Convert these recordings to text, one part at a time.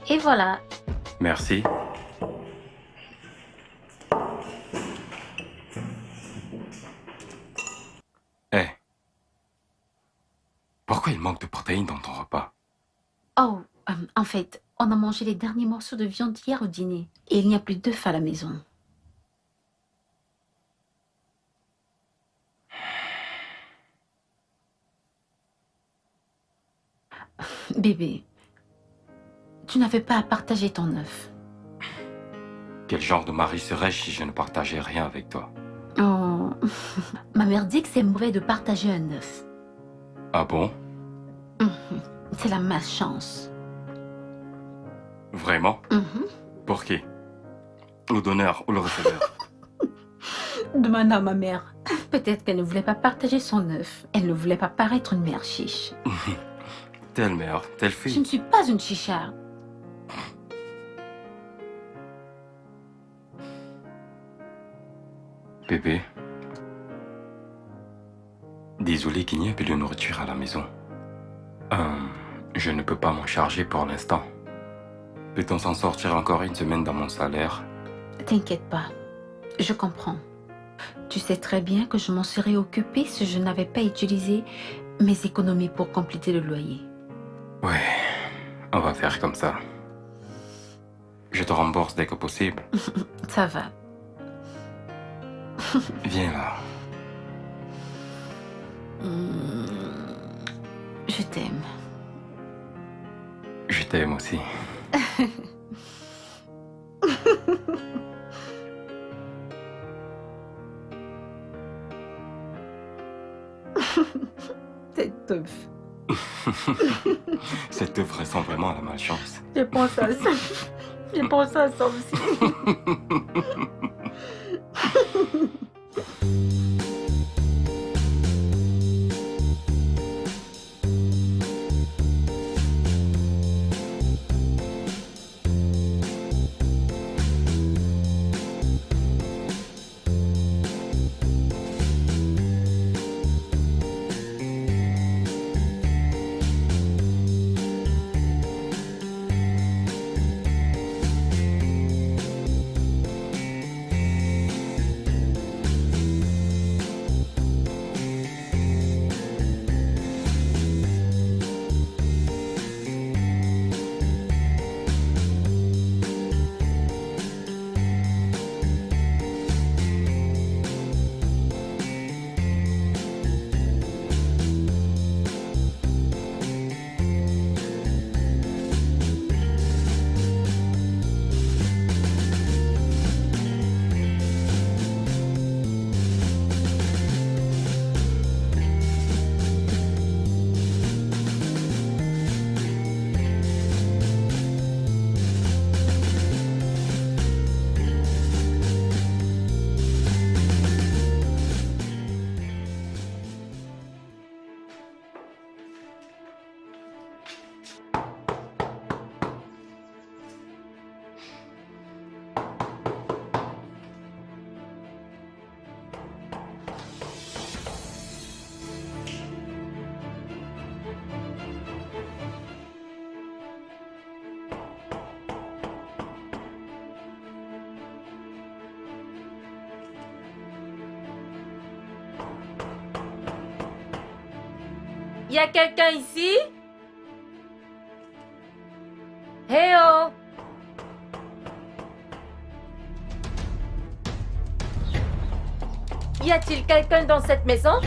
Et voilà. Merci. Eh, pourquoi il manque de protéines dans ton repas? Oh, en fait, on a mangé les derniers morceaux de viande hier au dîner. Et il n'y a plus d'œufs à la maison. Bébé, tu n'avais pas à partager ton œuf. Quel genre de mari serais-je si je ne partageais rien avec toi? Oh, ma mère dit que c'est mauvais de partager un œuf. Ah bon? C'est la malchance. Vraiment? Pour qui? Le donneur ou le receveur? Demande à ma mère. Peut-être qu'elle ne voulait pas partager son œuf. Elle ne voulait pas paraître une mère chiche. Telle mère, telle Je fille. ne suis pas une chicharde. Bébé, désolé qu'il n'y ait plus de nourriture à la maison. Je ne peux pas m'en charger pour l'instant. Peut-on s'en sortir encore une semaine dans mon salaire? T'inquiète pas. Je comprends. Tu sais très bien que je m'en serais occupée si je n'avais pas utilisé mes économies pour compléter le loyer. Ouais, on va faire comme ça. Je te rembourse dès que possible. Ça va. Viens là. Je t'aime. Je t'aime aussi. Cet œuf. Cette œuvre ressemble vraiment à la malchance. Je pense à ça. Je pense à ça aussi. Y a quelqu'un ici? Hey oh! Y a-t-il quelqu'un dans cette maison?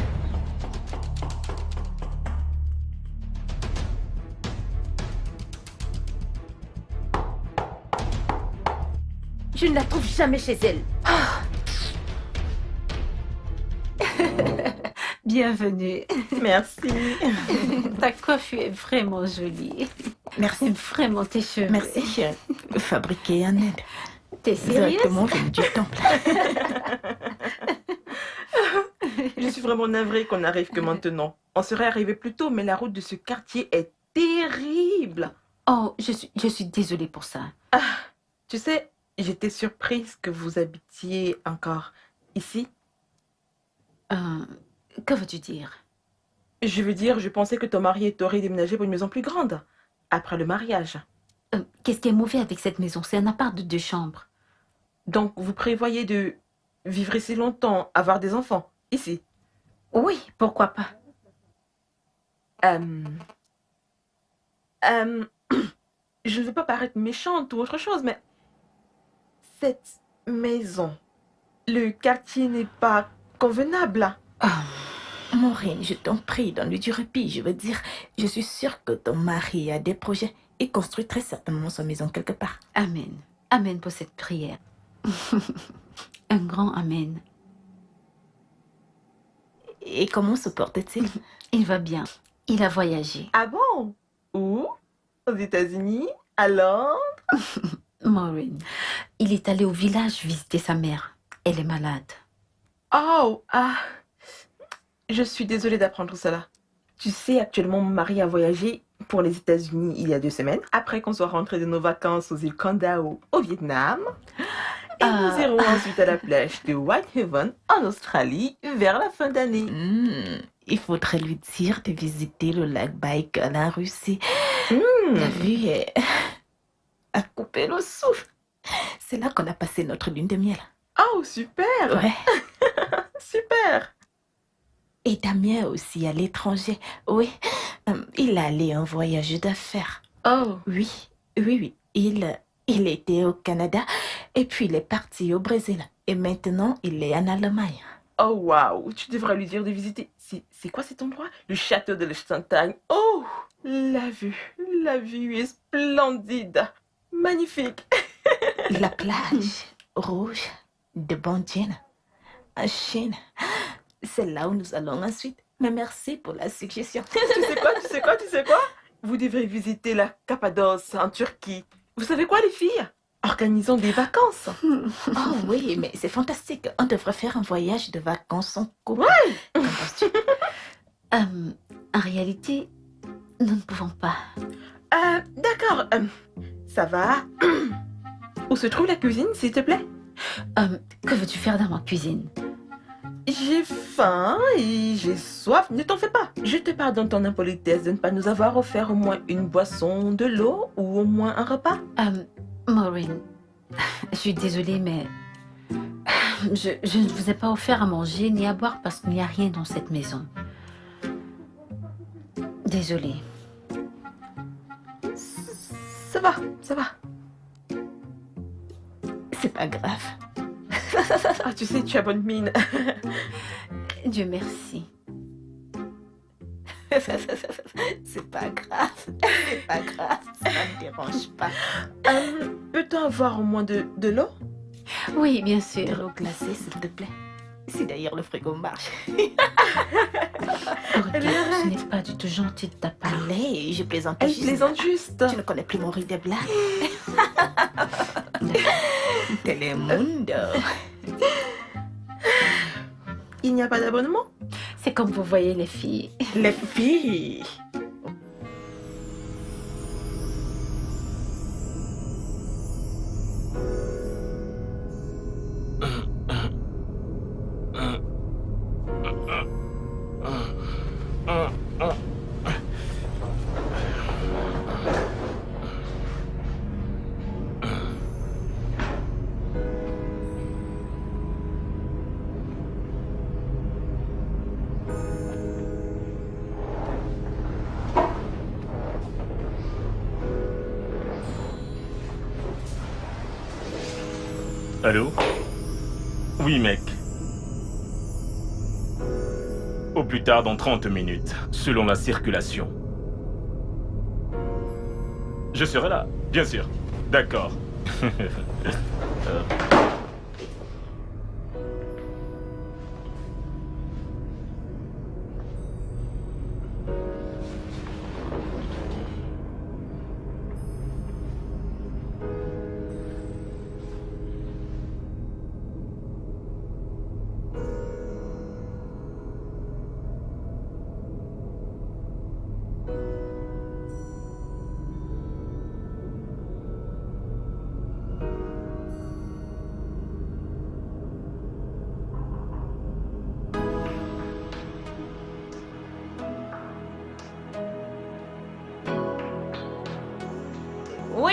Je ne la trouve jamais chez elle. Bienvenue. Merci. Ta coiffure est vraiment jolie. Merci. J'aime vraiment tes cheveux. Merci, chérie. Fabriqué en Inde. T'es sérieuse? Directement venu du temple. Je suis vraiment navrée qu'on n'arrive que maintenant. On serait arrivé plus tôt, mais la route de ce quartier est terrible. Oh, je suis désolée pour ça. Tu sais, j'étais surprise que vous habitiez encore ici. Que veux-tu dire? Je veux dire, je pensais que ton mari t'aurait déménagé pour une maison plus grande, après le mariage. Qu'est-ce qui est mauvais avec cette maison? C'est un appart de 2 chambres. Donc, vous prévoyez de vivre ici longtemps, avoir des enfants, ici? Oui, pourquoi pas? Euh, euh, je ne veux pas paraître méchante ou autre chose, mais cette maison, le quartier n'est pas convenable là. Ah, Maureen, je t'en prie, donne-lui du répit. Je veux dire, je suis sûre que ton mari a des projets. Il construit très certainement sa maison quelque part. amen. Amen pour cette prière. Un grand amen. Et comment se porte-t-il? Il va bien. Il a voyagé. Ah bon? Où? Aux États-Unis? À Londres? Maureen, il est allé au village visiter sa mère. Elle est malade. Oh, ah, je suis désolée d'apprendre cela. Tu sais, actuellement, mon mari a voyagé pour les États-Unis il y a 2 semaines, après qu'on soit rentré de nos vacances aux îles Kandao au Vietnam. Et nous irons ensuite à la plage de Whitehaven en Australie vers la fin d'année. Il faudrait lui dire de visiter le lac Baïkal en Russie. Hmm. La vue est à couper le souffle. C'est là qu'on a passé notre lune de miel. Oh, super! Ouais. Super! Et Damien aussi à l'étranger. Oui, il a allé un voyage d'affaires. Oh, Oui. Il était au Canada et puis il est parti au Brésil. Et maintenant, il est en Allemagne. Oh, waouh! Tu devrais lui dire de visiter. C'est quoi cet endroit? Le château de Liechtenstein. Oh! La vue est splendide. Magnifique. La plage rouge de Bandien en Chine. C'est là où nous allons ensuite. Mais merci pour la suggestion. Tu sais quoi? Vous devrez visiter la Cappadoce en Turquie. Vous savez quoi, les filles? Organisons des vacances. Oh oui, mais c'est fantastique. On devrait faire un voyage de vacances en couple. Ouais. Qu'en penses-tu? en réalité, nous ne pouvons pas. D'accord. Ça va. Où se trouve la cuisine, s'il te plaît? Que veux-tu faire dans ma cuisine? J'ai faim et j'ai soif. Ne t'en fais pas. Je te pardonne ton impolitesse de ne pas nous avoir offert au moins une boisson, de l'eau ou au moins un repas. Maureen, je suis désolée, mais je ne vous ai pas offert à manger ni à boire parce qu'il n'y a rien dans cette maison. Désolée. Ça va, ça va. C'est pas grave. Ah, tu sais, tu as bonne mine. Dieu merci. C'est pas grave. C'est pas grave. Ça ne me dérange pas. Peut-on avoir au moins de l'eau? Oui, bien De sûr. l'eau glacée, s'il te plaît. Si d'ailleurs le frigo marche. Regarde, ce n'est pas du tout gentil de ta part. Allez, je plaisante Elle juste. plaisante juste. Tu ne connais plus mon riz de blague. Telemundo. Il n'y a pas d'abonnement? C'est comme vous voyez les filles. Les filles. Allô? Oui, mec. Au plus tard dans 30 minutes, selon la circulation. Je serai là, bien sûr. D'accord.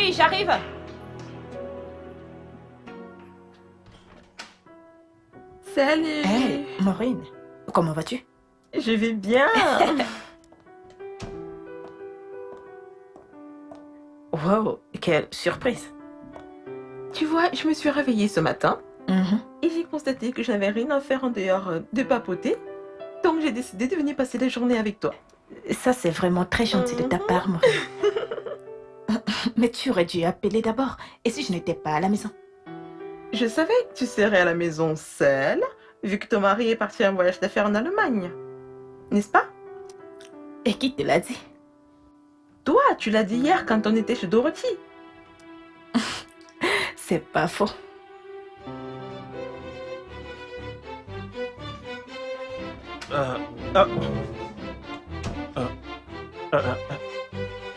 Oui, j'arrive. Salut. Hey, Maureen, comment vas-tu? Je vais bien. Wow, quelle surprise. Tu vois, je me suis réveillée ce matin Mhm. et j'ai constaté que je n'avais rien à faire en dehors de papoter. Donc j'ai décidé de venir passer la journée avec toi. Ça, c'est vraiment très gentil de ta part, Maureen. Mais tu aurais dû appeler d'abord. Et si je n'étais pas à la maison? Je savais que tu serais à la maison seule, vu que ton mari est parti en voyage d'affaires en Allemagne. N'est-ce pas? Et qui te l'a dit? Toi, tu l'as dit hier quand on était chez Dorothy. C'est pas faux. Euh, ah. Euh, euh,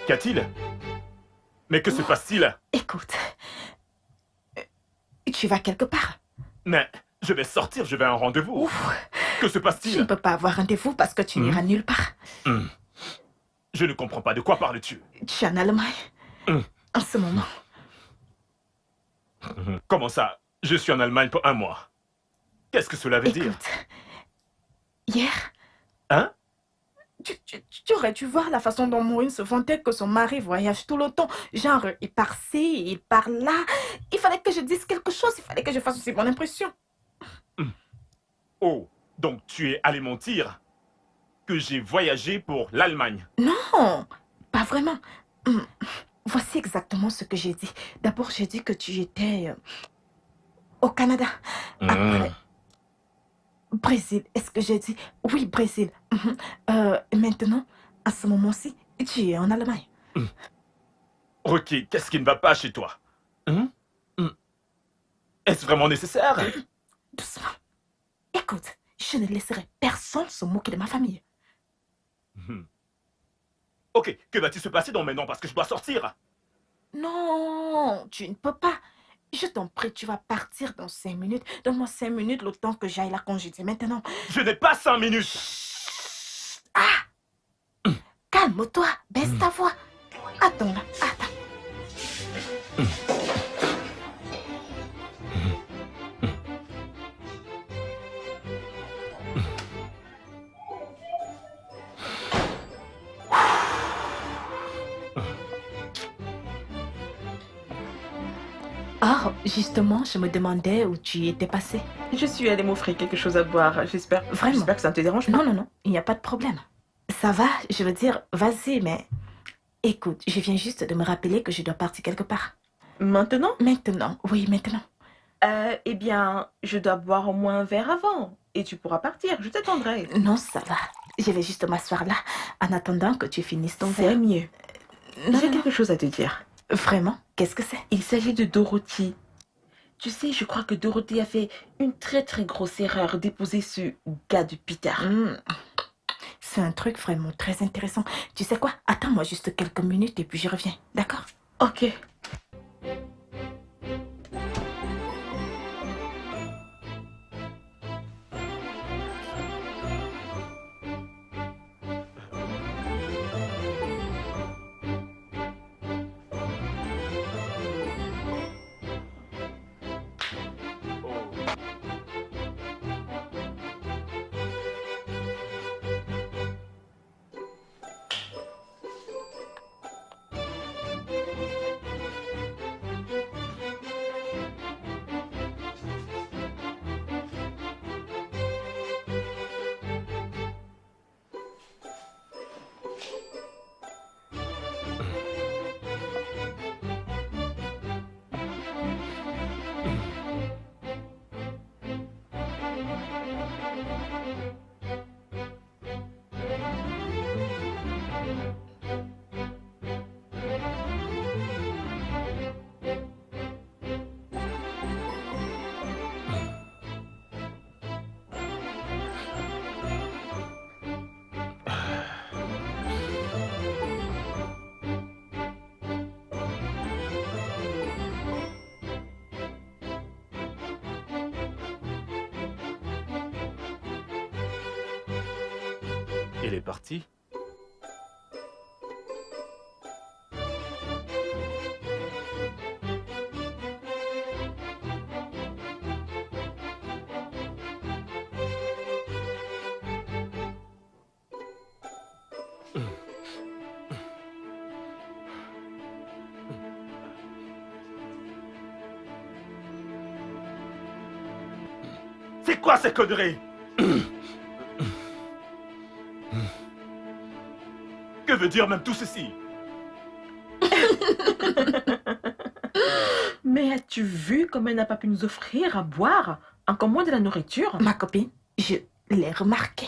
Qu'a-t-il? Mais que se passe-t-il? Écoute, tu vas quelque part? Mais je vais sortir, je vais à un rendez-vous. Ouf, Que se tu ne passe-t-il? peux pas avoir rendez-vous parce que tu n'iras nulle part. Hmm. Je ne comprends pas, de quoi parles-tu? Tu es en Allemagne Hum. en ce moment. Comment ça? Je suis en Allemagne pour 1 mois. Qu'est-ce que cela veut dire? Écoute, hier, Hein? tu aurais dû voir la façon dont Maureen se vantait que son mari voyage tout le temps. Genre, il part ci, il part là. Il fallait que je dise quelque chose, il fallait que je fasse aussi bonne impression. Oh, donc tu es allé mentir que j'ai voyagé pour l'Allemagne. Non, pas vraiment. Voici exactement ce que j'ai dit. D'abord, j'ai dit que tu étais au Canada. Après, Brésil, est-ce que j'ai dit? Oui, Brésil. Maintenant, à ce moment-ci, tu es en Allemagne. Rocky, qu'est-ce qui ne va pas chez toi? Est-ce vraiment nécessaire? Doucement. Écoute, je ne laisserai personne se moquer de ma famille. Ok, que va-t-il se passer dans maintenant parce que je dois sortir? Non, tu ne peux pas. Je t'en prie, tu vas partir dans 5 minutes. Donne-moi 5 minutes le temps que j'aille la congédier maintenant. Je n'ai pas 5 minutes. Chut. Ah! Calme-toi, baisse ta voix. Attends là, attends. Ah, justement, je me demandais où tu étais passé. Je suis allée m'offrir quelque chose à boire. J'espère Vraiment? que ça ne te dérange pas. Non, non, non, il n'y a pas de problème. Ça va, je veux dire, vas-y, mais... Écoute, je viens juste de me rappeler que je dois partir quelque part. Maintenant? Maintenant, oui, maintenant. Eh bien, je dois boire au moins un verre avant. Et tu pourras partir, je t'attendrai. Non, ça va. Je vais juste m'asseoir là, en attendant que tu finisses ton C'est verre. mieux. Non, J'ai non, quelque chose à te dire. non. Vraiment? Qu'est-ce que c'est? Il s'agit de Dorothy. Tu sais, je crois que Dorothy a fait une très très grosse erreur d'épouser ce gars de Peter. C'est un truc vraiment très intéressant. Tu sais quoi? Attends-moi juste quelques minutes et puis je reviens. D'accord? Ok. Il est parti? C'est quoi ces conneries? Que veut dire même tout ceci? Mais as-tu vu comme elle n'a pas pu nous offrir à boire, encore moins de la nourriture? Ma copine, je l'ai remarqué.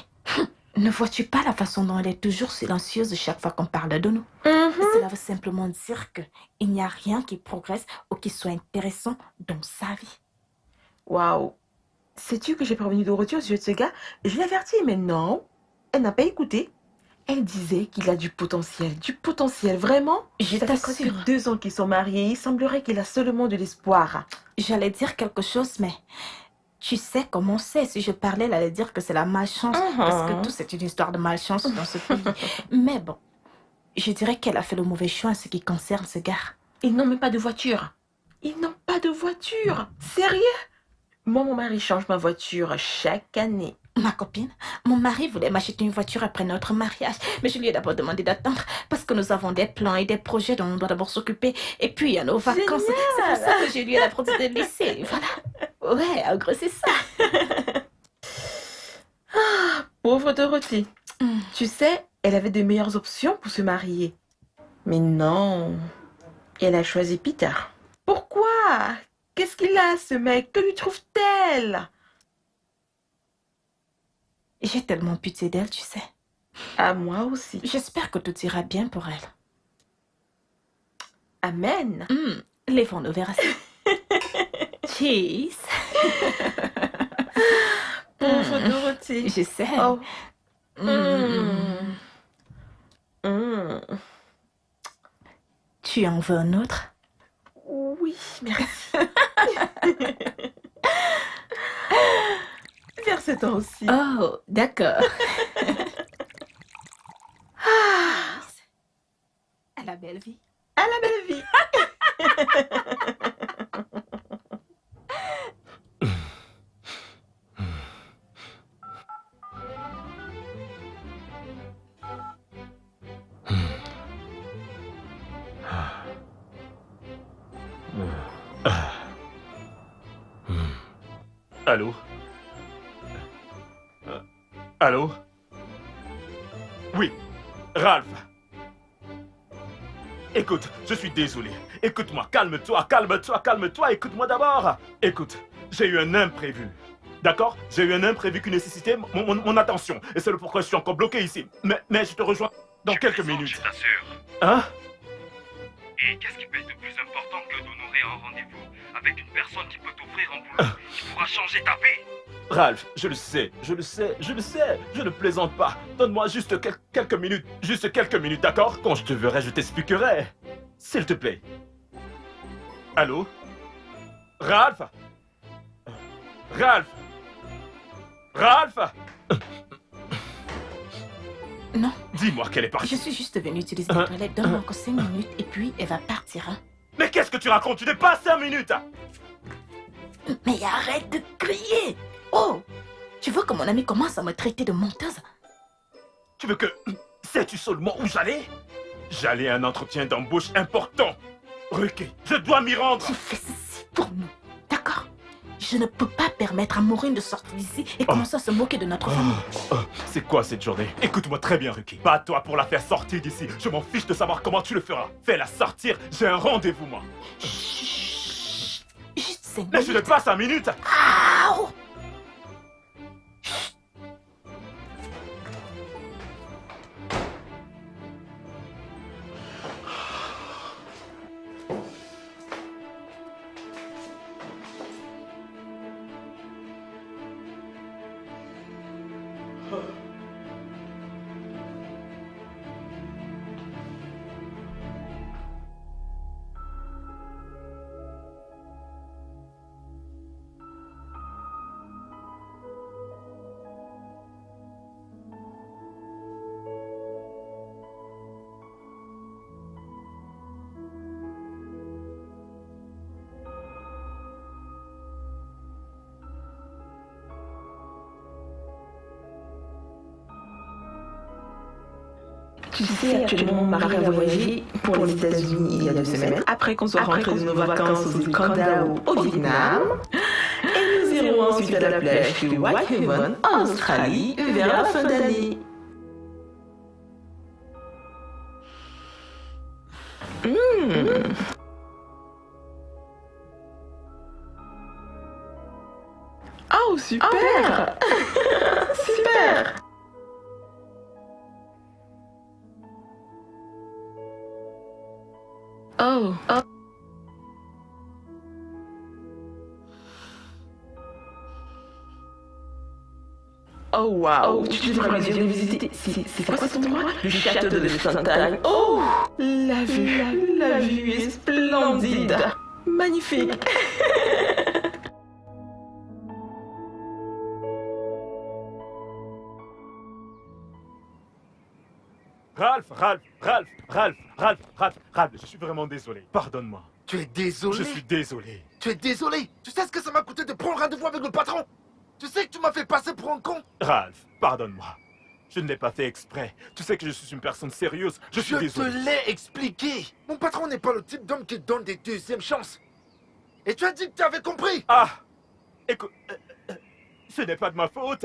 Ne vois-tu pas la façon dont elle est toujours silencieuse chaque fois qu'on parle de nous? Cela veut simplement dire qu'il n'y a rien qui progresse ou qui soit intéressant dans sa vie. Waouh. Sais-tu que j'ai prévenu Dorothée au sujet de ce gars? Je l'ai averti, mais non, elle n'a pas écouté. Elle disait qu'il a du potentiel, vraiment. Je Ça fait presque t'assure. 2 ans qu'ils sont mariés, il semblerait qu'il a seulement de l'espoir. J'allais dire quelque chose, mais tu sais comment c'est. Si je parlais, elle allait dire que c'est la malchance. Parce que tout, c'est une histoire de malchance dans ce pays. Mais bon, je dirais qu'elle a fait le mauvais choix en ce qui concerne ce gars. Ils n'ont même pas de voiture. Ils n'ont pas de voiture. Sérieux? Moi, mon mari change ma voiture chaque année. Ma copine, mon mari voulait m'acheter une voiture après notre mariage, mais je lui ai d'abord demandé d'attendre parce que nous avons des plans et des projets dont on doit d'abord s'occuper. Et puis, il y a nos vacances. C'est pour ça que j'ai lui à la produit de lycée. Voilà. Ouais, en gros, c'est ça. Pauvre Dorothée. Tu sais, elle avait de meilleures options pour se marier. Mais non. Elle a choisi Peter. Pourquoi? Qu'est-ce qu'il a, ce mec? Que lui trouve-t-elle? J'ai tellement pitié d'elle, tu sais. À moi aussi. J'espère que tout ira bien pour elle. Amen. Levons-nous vers ça. Cheese. Pauvre Dorothée. Je sais. Oh. Tu en veux un autre? Oui, merci. Vers ce temps aussi. Oh, d'accord. À la belle vie. À la belle vie. Allô? Allô? Oui, Ralph. Écoute, je suis désolé. Écoute-moi, calme-toi, écoute-moi d'abord. Écoute, j'ai eu un imprévu. D'accord? J'ai eu un imprévu qui nécessitait mon attention. Et c'est le pourquoi je suis encore bloqué ici. Mais je te rejoins dans quelques minutes. Je t'assure. Hein? Et qu'est-ce qui peut être de plus important que d'honorer un rendez-vous avec une personne qui peut t'offrir un boulot qui pourra changer ta vie? Ralph, je le sais, je ne plaisante pas. Donne-moi juste quelques minutes, d'accord? Quand je te verrai, je t'expliquerai. S'il te plaît. Allô? Ralph? Ralph? Non, Dis-moi qu'elle est partie. je suis juste venue utiliser les toilettes. Donne-moi encore 5 minutes et puis elle va partir. Hein. Mais qu'est-ce que tu racontes? Tu n'es pas 5 minutes! Mais arrête de crier! Oh! Tu veux que mon ami commence à me traiter de menteuse? Tu veux que... Sais-tu seulement où j'allais? J'allais à un entretien d'embauche important. Ruki, je dois m'y rendre. Tu fais ceci pour nous, d'accord? Je ne peux pas permettre à Maureen de sortir d'ici et commencer à se moquer de notre famille. C'est quoi cette journée? Écoute-moi très bien, Ruki. Pas toi pour la faire sortir d'ici. Je m'en fiche de savoir comment tu le feras. Fais-la sortir. J'ai un rendez-vous, moi. Chut! Juste 5 Mais je n'ai minutes. pas 5 minutes. Aouh! Tu sais, actuellement, mon mari a voyagé pour les États-Unis il y a 2 semaines, après qu'on soit rentré de nos vacances aux îles Kandao au Vietnam. Et nous irons irons ensuite à la plage de Whitehaven, en Australie, vers la fin d'année. Oh, super! Super! Oh, oh. Oh wow, tu devrais bien visiter. C'est quoi cet endroit? Le château de Fontaine. Oh, la vue est splendide. Magnifique. Ralph, je suis vraiment désolé. Pardonne-moi. Tu es désolé? Je suis désolé. Tu es désolé? Tu sais ce que ça m'a coûté de prendre rendez-vous avec le patron? Tu sais que tu m'as fait passer pour un con? Ralph, pardonne-moi. Je ne l'ai pas fait exprès. Tu sais que je suis une personne sérieuse. Je suis désolé. Je te l'ai expliqué. Mon patron n'est pas le type d'homme qui donne des deuxièmes chances. Et tu as dit que tu avais compris. Ah, écoute, ce n'est pas de ma faute.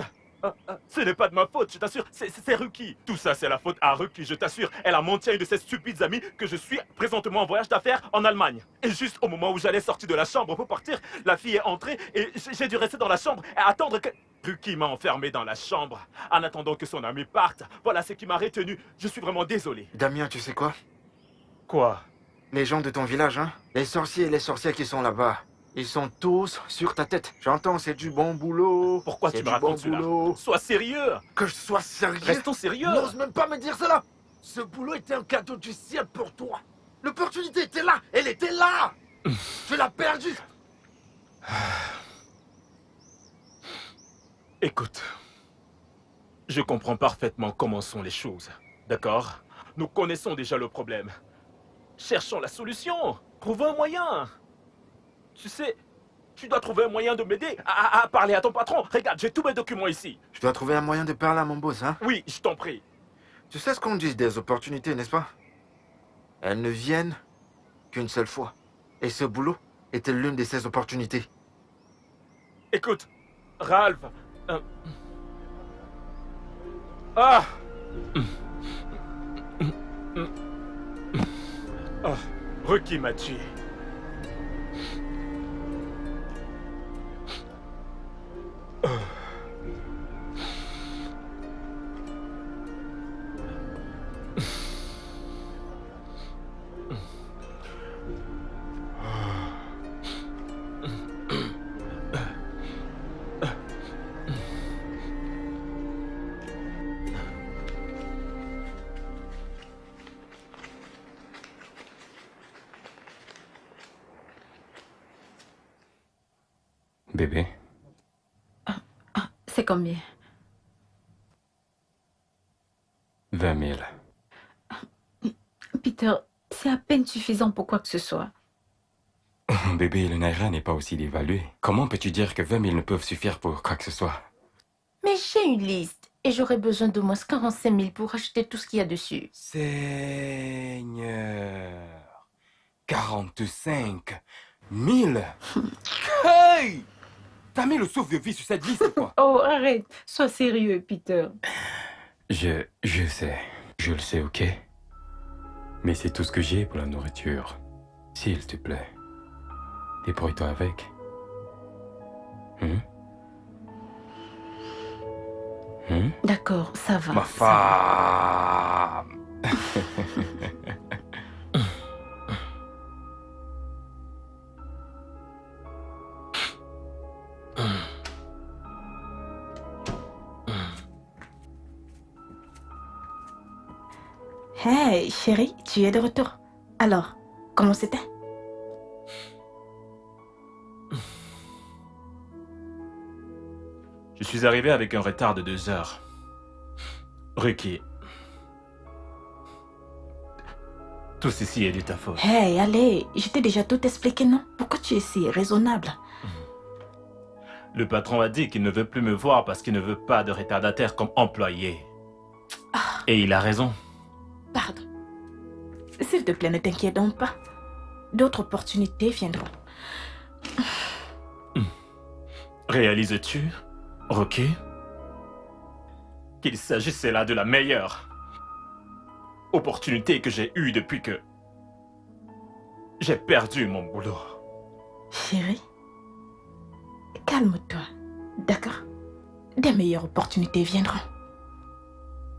Ce n'est pas de ma faute, je t'assure. C'est Ruki. Tout ça, c'est la faute à Ruki, je t'assure. Elle a menti à une de ses stupides amies que je suis présentement en voyage d'affaires en Allemagne. Et juste au moment où j'allais sortir de la chambre pour partir, la fille est entrée et j'ai dû rester dans la chambre et attendre que... Ruki m'a enfermé dans la chambre en attendant que son ami parte. Voilà ce qui m'a retenu. Je suis vraiment désolé. Damien, tu sais quoi? Quoi? Les gens de ton village, hein? Les sorciers et les sorcières qui sont là-bas. Ils sont tous sur ta tête. J'entends, c'est du bon boulot. Pourquoi tu me racontes cela? Sois sérieux. Que je sois sérieux? Restons sérieux. N'ose même pas me dire cela. Ce boulot était un cadeau du ciel pour toi. L'opportunité était là. Elle était là. Tu l'as perdue. Écoute, je comprends parfaitement comment sont les choses, d'accord? Nous connaissons déjà le problème. Cherchons la solution. Trouvons un moyen. Tu sais, tu dois trouver un moyen de m'aider à parler à ton patron. Regarde, j'ai tous mes documents ici. Je dois trouver un moyen de parler à mon boss, hein? Oui, je t'en prie. Tu sais ce qu'on dit des opportunités, n'est-ce pas? Elles ne viennent qu'une seule fois. Et ce boulot était l'une de ces opportunités. Écoute, Ralph... Ah! Ah, Ruki m'a tué. Bébé, C'est combien? 20 000. Peter, c'est à peine suffisant pour quoi que ce soit. Bébé, le Naira n'est pas aussi dévalué. Comment peux-tu dire que 20 000 ne peuvent suffire pour quoi que ce soit? Mais j'ai une liste et j'aurais besoin d'au moins 45 000 pour acheter tout ce qu'il y a dessus. Seigneur, 45 000. Hey! T'as mis le souffle-vie sur cette liste, quoi? Oh, arrête. Sois sérieux, Peter. Je sais. Je le sais, ok? Mais c'est tout ce que j'ai pour la nourriture. S'il te plaît, débrouille-toi avec. D'accord, ça va. Ma femme! Hey, chérie, tu es de retour. Alors, comment c'était? Je suis arrivé avec un retard de 2 heures. Ruki. Tout ceci est de ta faute. Hey, allez, je t'ai déjà tout expliqué, non? Pourquoi tu es si raisonnable? Le patron a dit qu'il ne veut plus me voir parce qu'il ne veut pas de retardataire comme employé. Et il a raison. Pardon. S'il te plaît, ne t'inquiète donc pas. D'autres opportunités viendront. Réalises-tu, Rocky, qu'il s'agissait là de la meilleure opportunité que j'ai eue depuis que j'ai perdu mon boulot. Chérie, calme-toi, d'accord? Des meilleures opportunités viendront.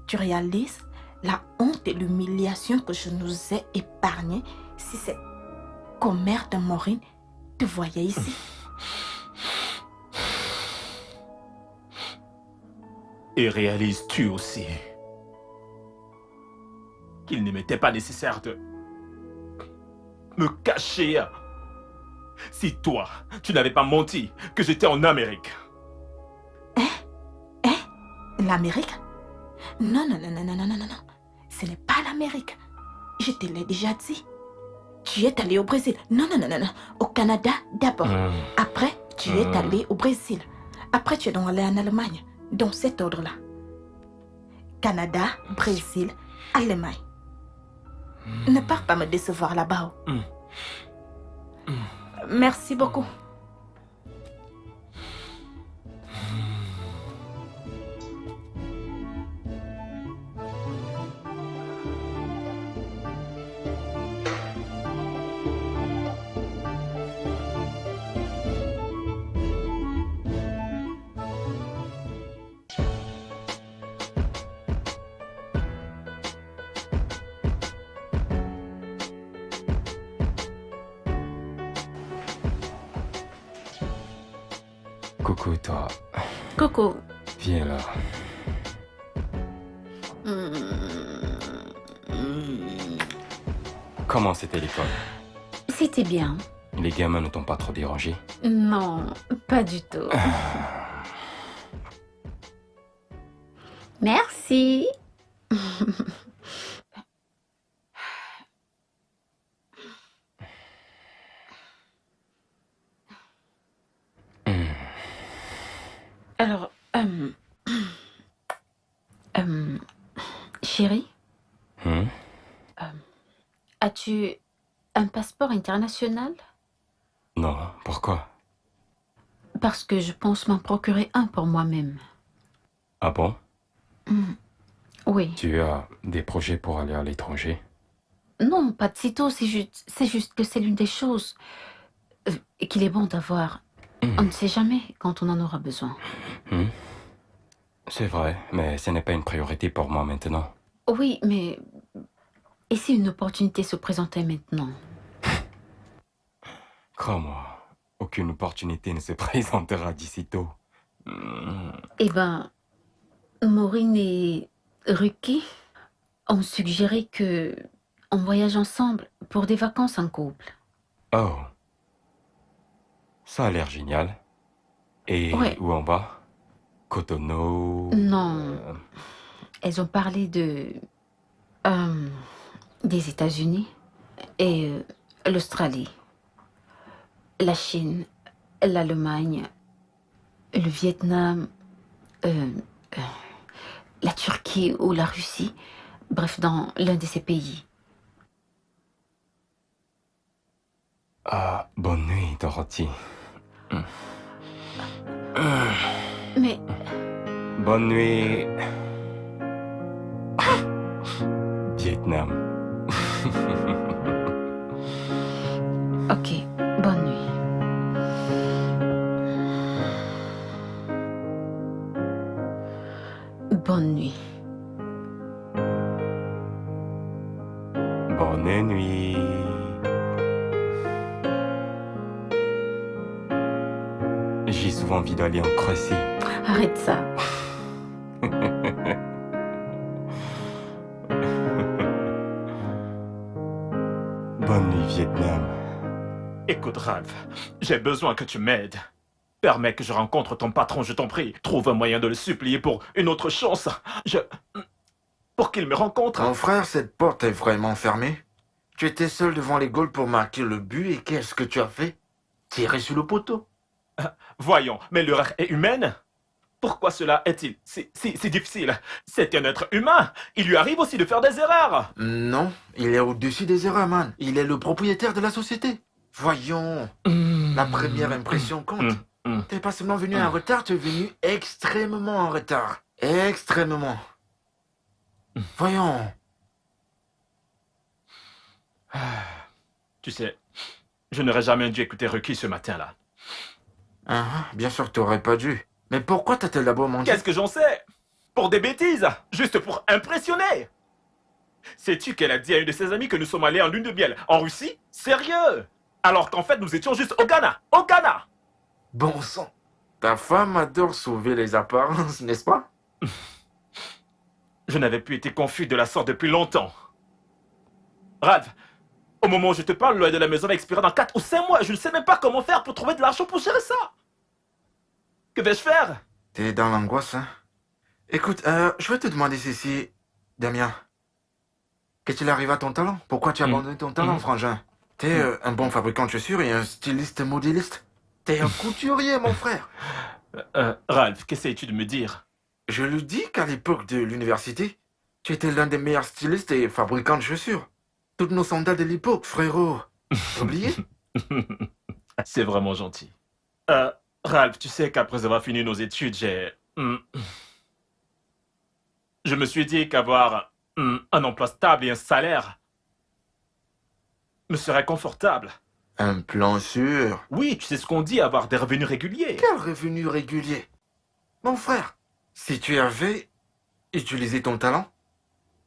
Tu réalises la honte et l'humiliation que je nous ai épargnées si cette commère de Maureen te voyait ici? Et réalises-tu aussi qu'il ne m'était pas nécessaire de me cacher si toi, tu n'avais pas menti que j'étais en Amérique? L'Amérique? Non, non, non, non, non, non, non, non, non. Ce n'est pas l'Amérique. Je te l'ai déjà dit. Tu es allé au Brésil. Non, non, non, non, non. Au Canada d'abord. Après, tu es allé au Brésil. Après, tu es donc allé en Allemagne. Dans cet ordre-là. Canada, Brésil, Allemagne. Ne pars pas me décevoir là-bas. Merci beaucoup. Coucou, toi. Coco. Viens là. Comment c'était l'école? C'était bien. Les gamins ne t'ont pas trop dérangé? Non, pas du tout. Merci. Alors, chérie, as-tu un passeport international? Non, pourquoi? Parce que je pense m'en procurer un pour moi-même. Ah bon? Oui. Tu as des projets pour aller à l'étranger? Non, pas de sitôt, c'est juste que c'est l'une des choses qu'il est bon d'avoir. On ne sait jamais quand on en aura besoin. C'est vrai, mais ce n'est pas une priorité pour moi maintenant. Oui, mais... Et si une opportunité se présentait maintenant? Crois-moi, aucune opportunité ne se présentera d'ici tôt. Eh ben, Maureen et Ruki ont suggéré que on voyage ensemble pour des vacances en couple. Oh. Ça a l'air génial. Et Ouais. où on va? Cotonou? Non. Elles ont parlé des États-Unis et l'Australie, la Chine, l'Allemagne, le Vietnam, la Turquie ou la Russie, bref, dans l'un de ces pays. Ah, bonne nuit, Dorothy. Mais Bonne nuit. Vietnam. ok, bonne nuit. Bonne nuit. Bonne nuit. J'ai souvent envie d'aller en Croatie. Arrête ça. Bonne nuit, Vietnam. Écoute, Ralph, j'ai besoin que tu m'aides. Permets que je rencontre ton patron, je t'en prie. Trouve un moyen de le supplier pour une autre chance. Pour qu'il me rencontre. Mon frère, cette porte est vraiment fermée. Tu étais seul devant les goals pour marquer le but et qu'est-ce que tu as fait? Tirer sur le poteau. Voyons, mais l'erreur est humaine. Pourquoi cela est-il si difficile? C'est un être humain. Il lui arrive aussi de faire des erreurs. Non, il est au-dessus des erreurs, man. Il est le propriétaire de la société. Voyons, la première impression compte. T'es pas seulement venu en retard, tu es venu extrêmement en retard. Extrêmement. Voyons. Tu sais, je n'aurais jamais dû écouter Ruki ce matin-là. Bien sûr que t'aurais pas dû. Mais pourquoi t'as-t-elle d'abord menti? Qu'est-ce que j'en sais? Pour des bêtises, juste pour impressionner. Sais-tu qu'elle a dit à une de ses amies que nous sommes allés en lune de miel en Russie? Sérieux? Alors qu'en fait, nous étions juste au Ghana. Au Ghana! Bon sang. Ta femme adore sauver les apparences, n'est-ce pas? Je n'avais plus été confus de la sorte depuis longtemps. Ralph, au moment où je te parle, le loyer de la maison va expirer dans 4 ou 5 mois. Je ne sais même pas comment faire pour trouver de l'argent pour gérer ça. Que vais-je faire? T'es dans l'angoisse, hein? Écoute, je vais te demander ceci, Damien. Qu'est-il arrivé à ton talent? Pourquoi tu as abandonné ton talent, frangin? T'es un bon fabricant de chaussures et un styliste modéliste. T'es un couturier, mon frère. Ralph, qu'essayes-tu de me dire? Je lui dis qu'à l'époque de l'université, tu étais l'un des meilleurs stylistes et fabricants de chaussures. Toutes nos sandales de l'époque, frérot. T'as oublié? C'est vraiment gentil. Ralph, tu sais qu'après avoir fini nos études, je me suis dit qu'avoir un emploi stable et un salaire me serait confortable. Un plan sûr. Oui, tu sais ce qu'on dit, avoir des revenus réguliers. Quel revenu régulier? Mon frère, si tu avais utilisé ton talent,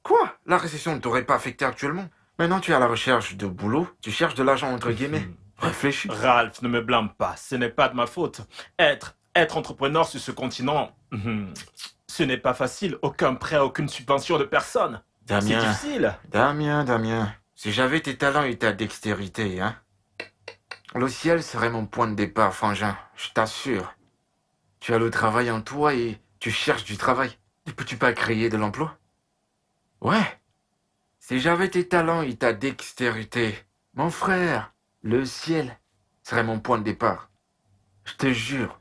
quoi? La récession ne t'aurait pas affecté actuellement. Maintenant, tu es à la recherche de boulot, tu cherches de l'argent entre guillemets. Réfléchis. Ralph, ne me blâme pas, ce n'est pas de ma faute. Être entrepreneur sur ce continent, ce n'est pas facile. Aucun prêt, aucune subvention de personne. C'est Damien, difficile. Damien, si j'avais tes talents et ta dextérité, hein, le ciel serait mon point de départ, frangin, je t'assure. Tu as le travail en toi et tu cherches du travail. Ne peux-tu pas créer de l'emploi? Ouais. Si j'avais tes talents et ta dextérité, mon frère, le ciel serait mon point de départ. Je te jure.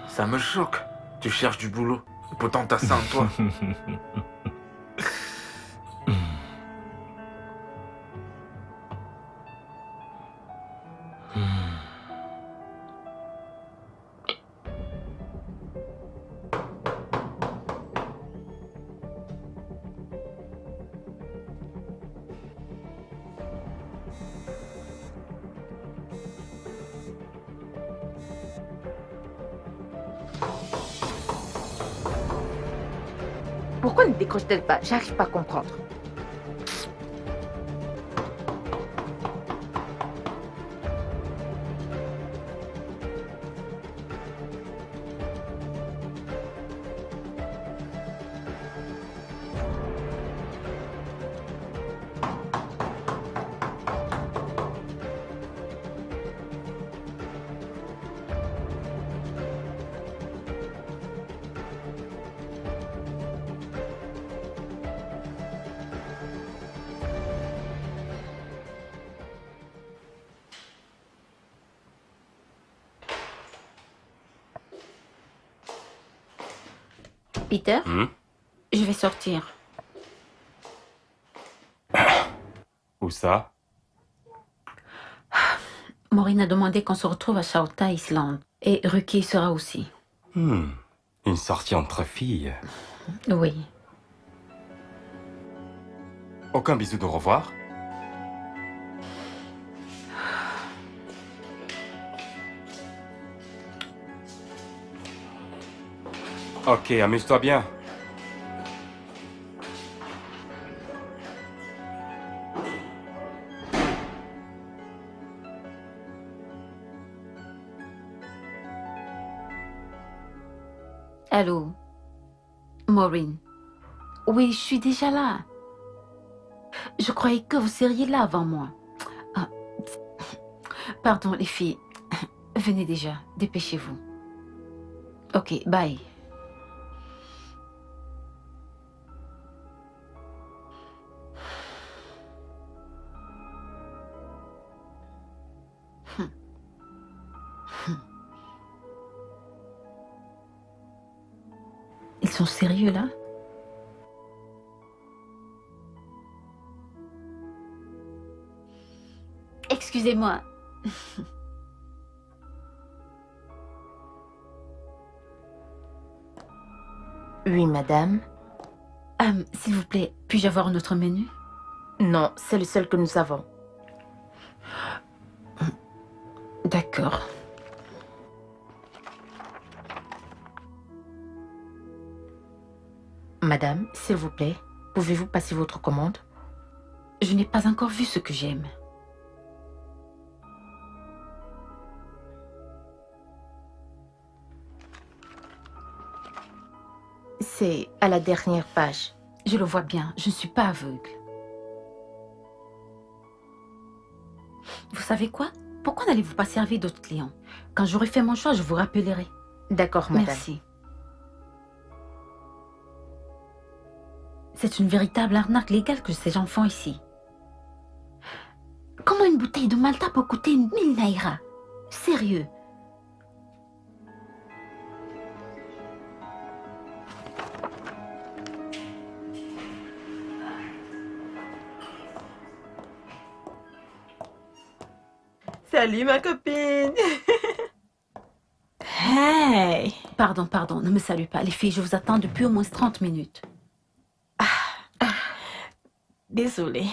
Ça me choque. Tu cherches du boulot. Et pourtant, t'as ça en toi. Pourquoi ne décroche-t-elle pas? J'arrive pas à comprendre. Peter, je vais sortir. Où ça? Maureen a demandé qu'on se retrouve à Chauta Island. Et Ruki sera aussi. Une sortie entre filles. Oui. Aucun bisou de revoir? Ok, amuse-toi bien. Allô, Maureen. Oui, je suis déjà là. Je croyais que vous seriez là avant moi. Ah, pardon, les filles. Venez déjà, dépêchez-vous. Ok, bye. Ils sont sérieux là? excusez-moi. Oui, madame. S'il vous plaît, puis-je avoir notre menu? Non, c'est le seul que nous avons. D'accord. Madame, s'il vous plaît, pouvez-vous passer votre commande? Je n'ai pas encore vu ce que j'aime. C'est à la dernière page. Je le vois bien, je ne suis pas aveugle. Vous savez quoi? Pourquoi n'allez-vous pas servir d'autres clients? Quand j'aurai fait mon choix, je vous rappellerai. D'accord, madame. Merci. C'est une véritable arnaque légale que ces gens font ici. Comment une bouteille de Malta peut coûter 1000 naira? Sérieux? Salut ma copine. Hey! Pardon, ne me salue pas. Les filles, je vous attends depuis au moins 30 minutes. Désolée.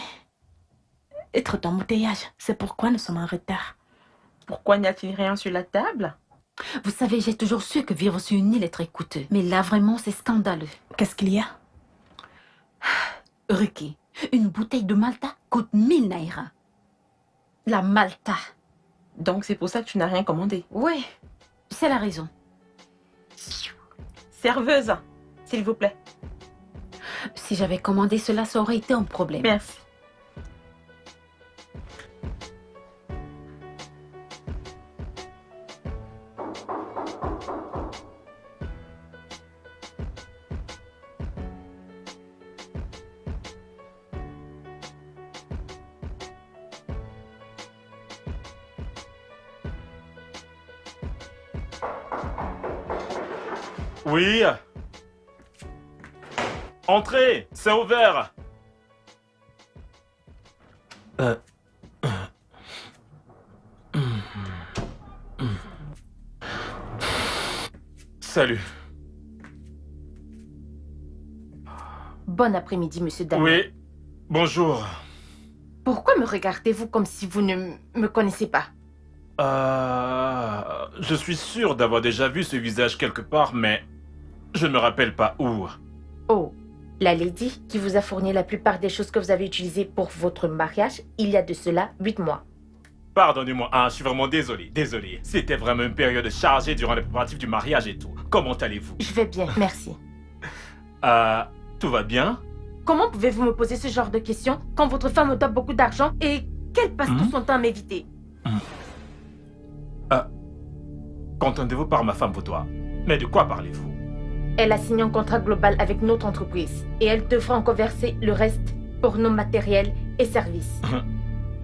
Et trop d'embouteillage. C'est pourquoi nous sommes en retard. Pourquoi n'y a-t-il rien sur la table? Vous savez, j'ai toujours su que vivre sur une île est très coûteux. Mais là, vraiment, c'est scandaleux. Qu'est-ce qu'il y a? Ricky, une bouteille de Malta coûte 1000 naira. La Malta. Donc c'est pour ça que tu n'as rien commandé. Oui, c'est la raison. Serveuse, s'il vous plaît. Si j'avais commandé cela, ça aurait été un problème. Merci. Oui. Entrez, c'est ouvert. Salut. Bon après-midi, monsieur Daniel. Oui, bonjour. Pourquoi me regardez-vous comme si vous ne me connaissez pas? Je suis sûr d'avoir déjà vu ce visage quelque part, mais je ne me rappelle pas où. Oh, la lady qui vous a fourni la plupart des choses que vous avez utilisées pour votre mariage il y a de cela 8 mois. Pardonnez-moi, je suis vraiment désolé. C'était vraiment une période chargée durant les préparatifs du mariage et tout. Comment allez-vous? Je vais bien, merci. Tout va bien? Comment pouvez-vous me poser ce genre de questions quand votre femme me doit beaucoup d'argent et qu'elle passe tout son temps à m'éviter? Qu'entendez-vous par ma femme pour toi? Mais de quoi parlez-vous? Elle a signé un contrat global avec notre entreprise et elle devra encore verser le reste pour nos matériels et services.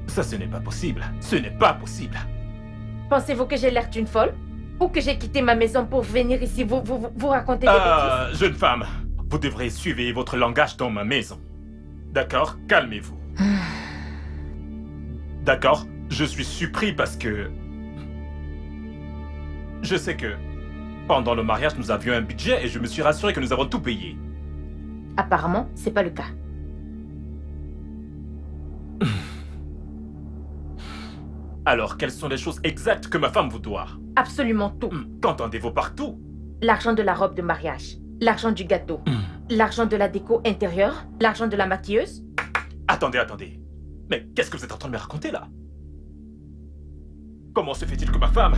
Ça, ce n'est pas possible. Ce n'est pas possible. Pensez-vous que j'ai l'air d'une folle? Ou que j'ai quitté ma maison pour venir ici vous raconter des bêtises? Jeune femme, vous devrez suivre votre langage dans ma maison. D'accord? Calmez-vous. D'accord? Je suis surpris parce que... Je sais que pendant le mariage, nous avions un budget et je me suis rassuré que nous avons tout payé. Apparemment, c'est pas le cas. Alors, quelles sont les choses exactes que ma femme vous doit? Absolument tout. Qu'entendez-vous par tout? L'argent de la robe de mariage, l'argent du gâteau, l'argent de la déco intérieure, l'argent de la maquilleuse. Attendez. Mais qu'est-ce que vous êtes en train de me raconter là? Comment se fait-il que ma femme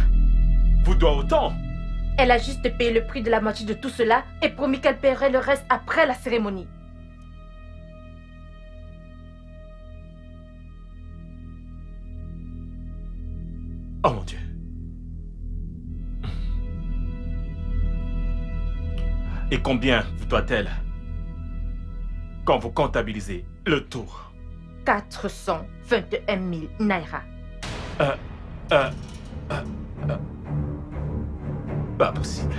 vous doit autant? Elle a juste payé le prix de la moitié de tout cela et promis qu'elle paierait le reste après la cérémonie. Oh mon Dieu. Et combien vous doit-elle quand vous comptabilisez le tout? 421 000 naira. Pas possible.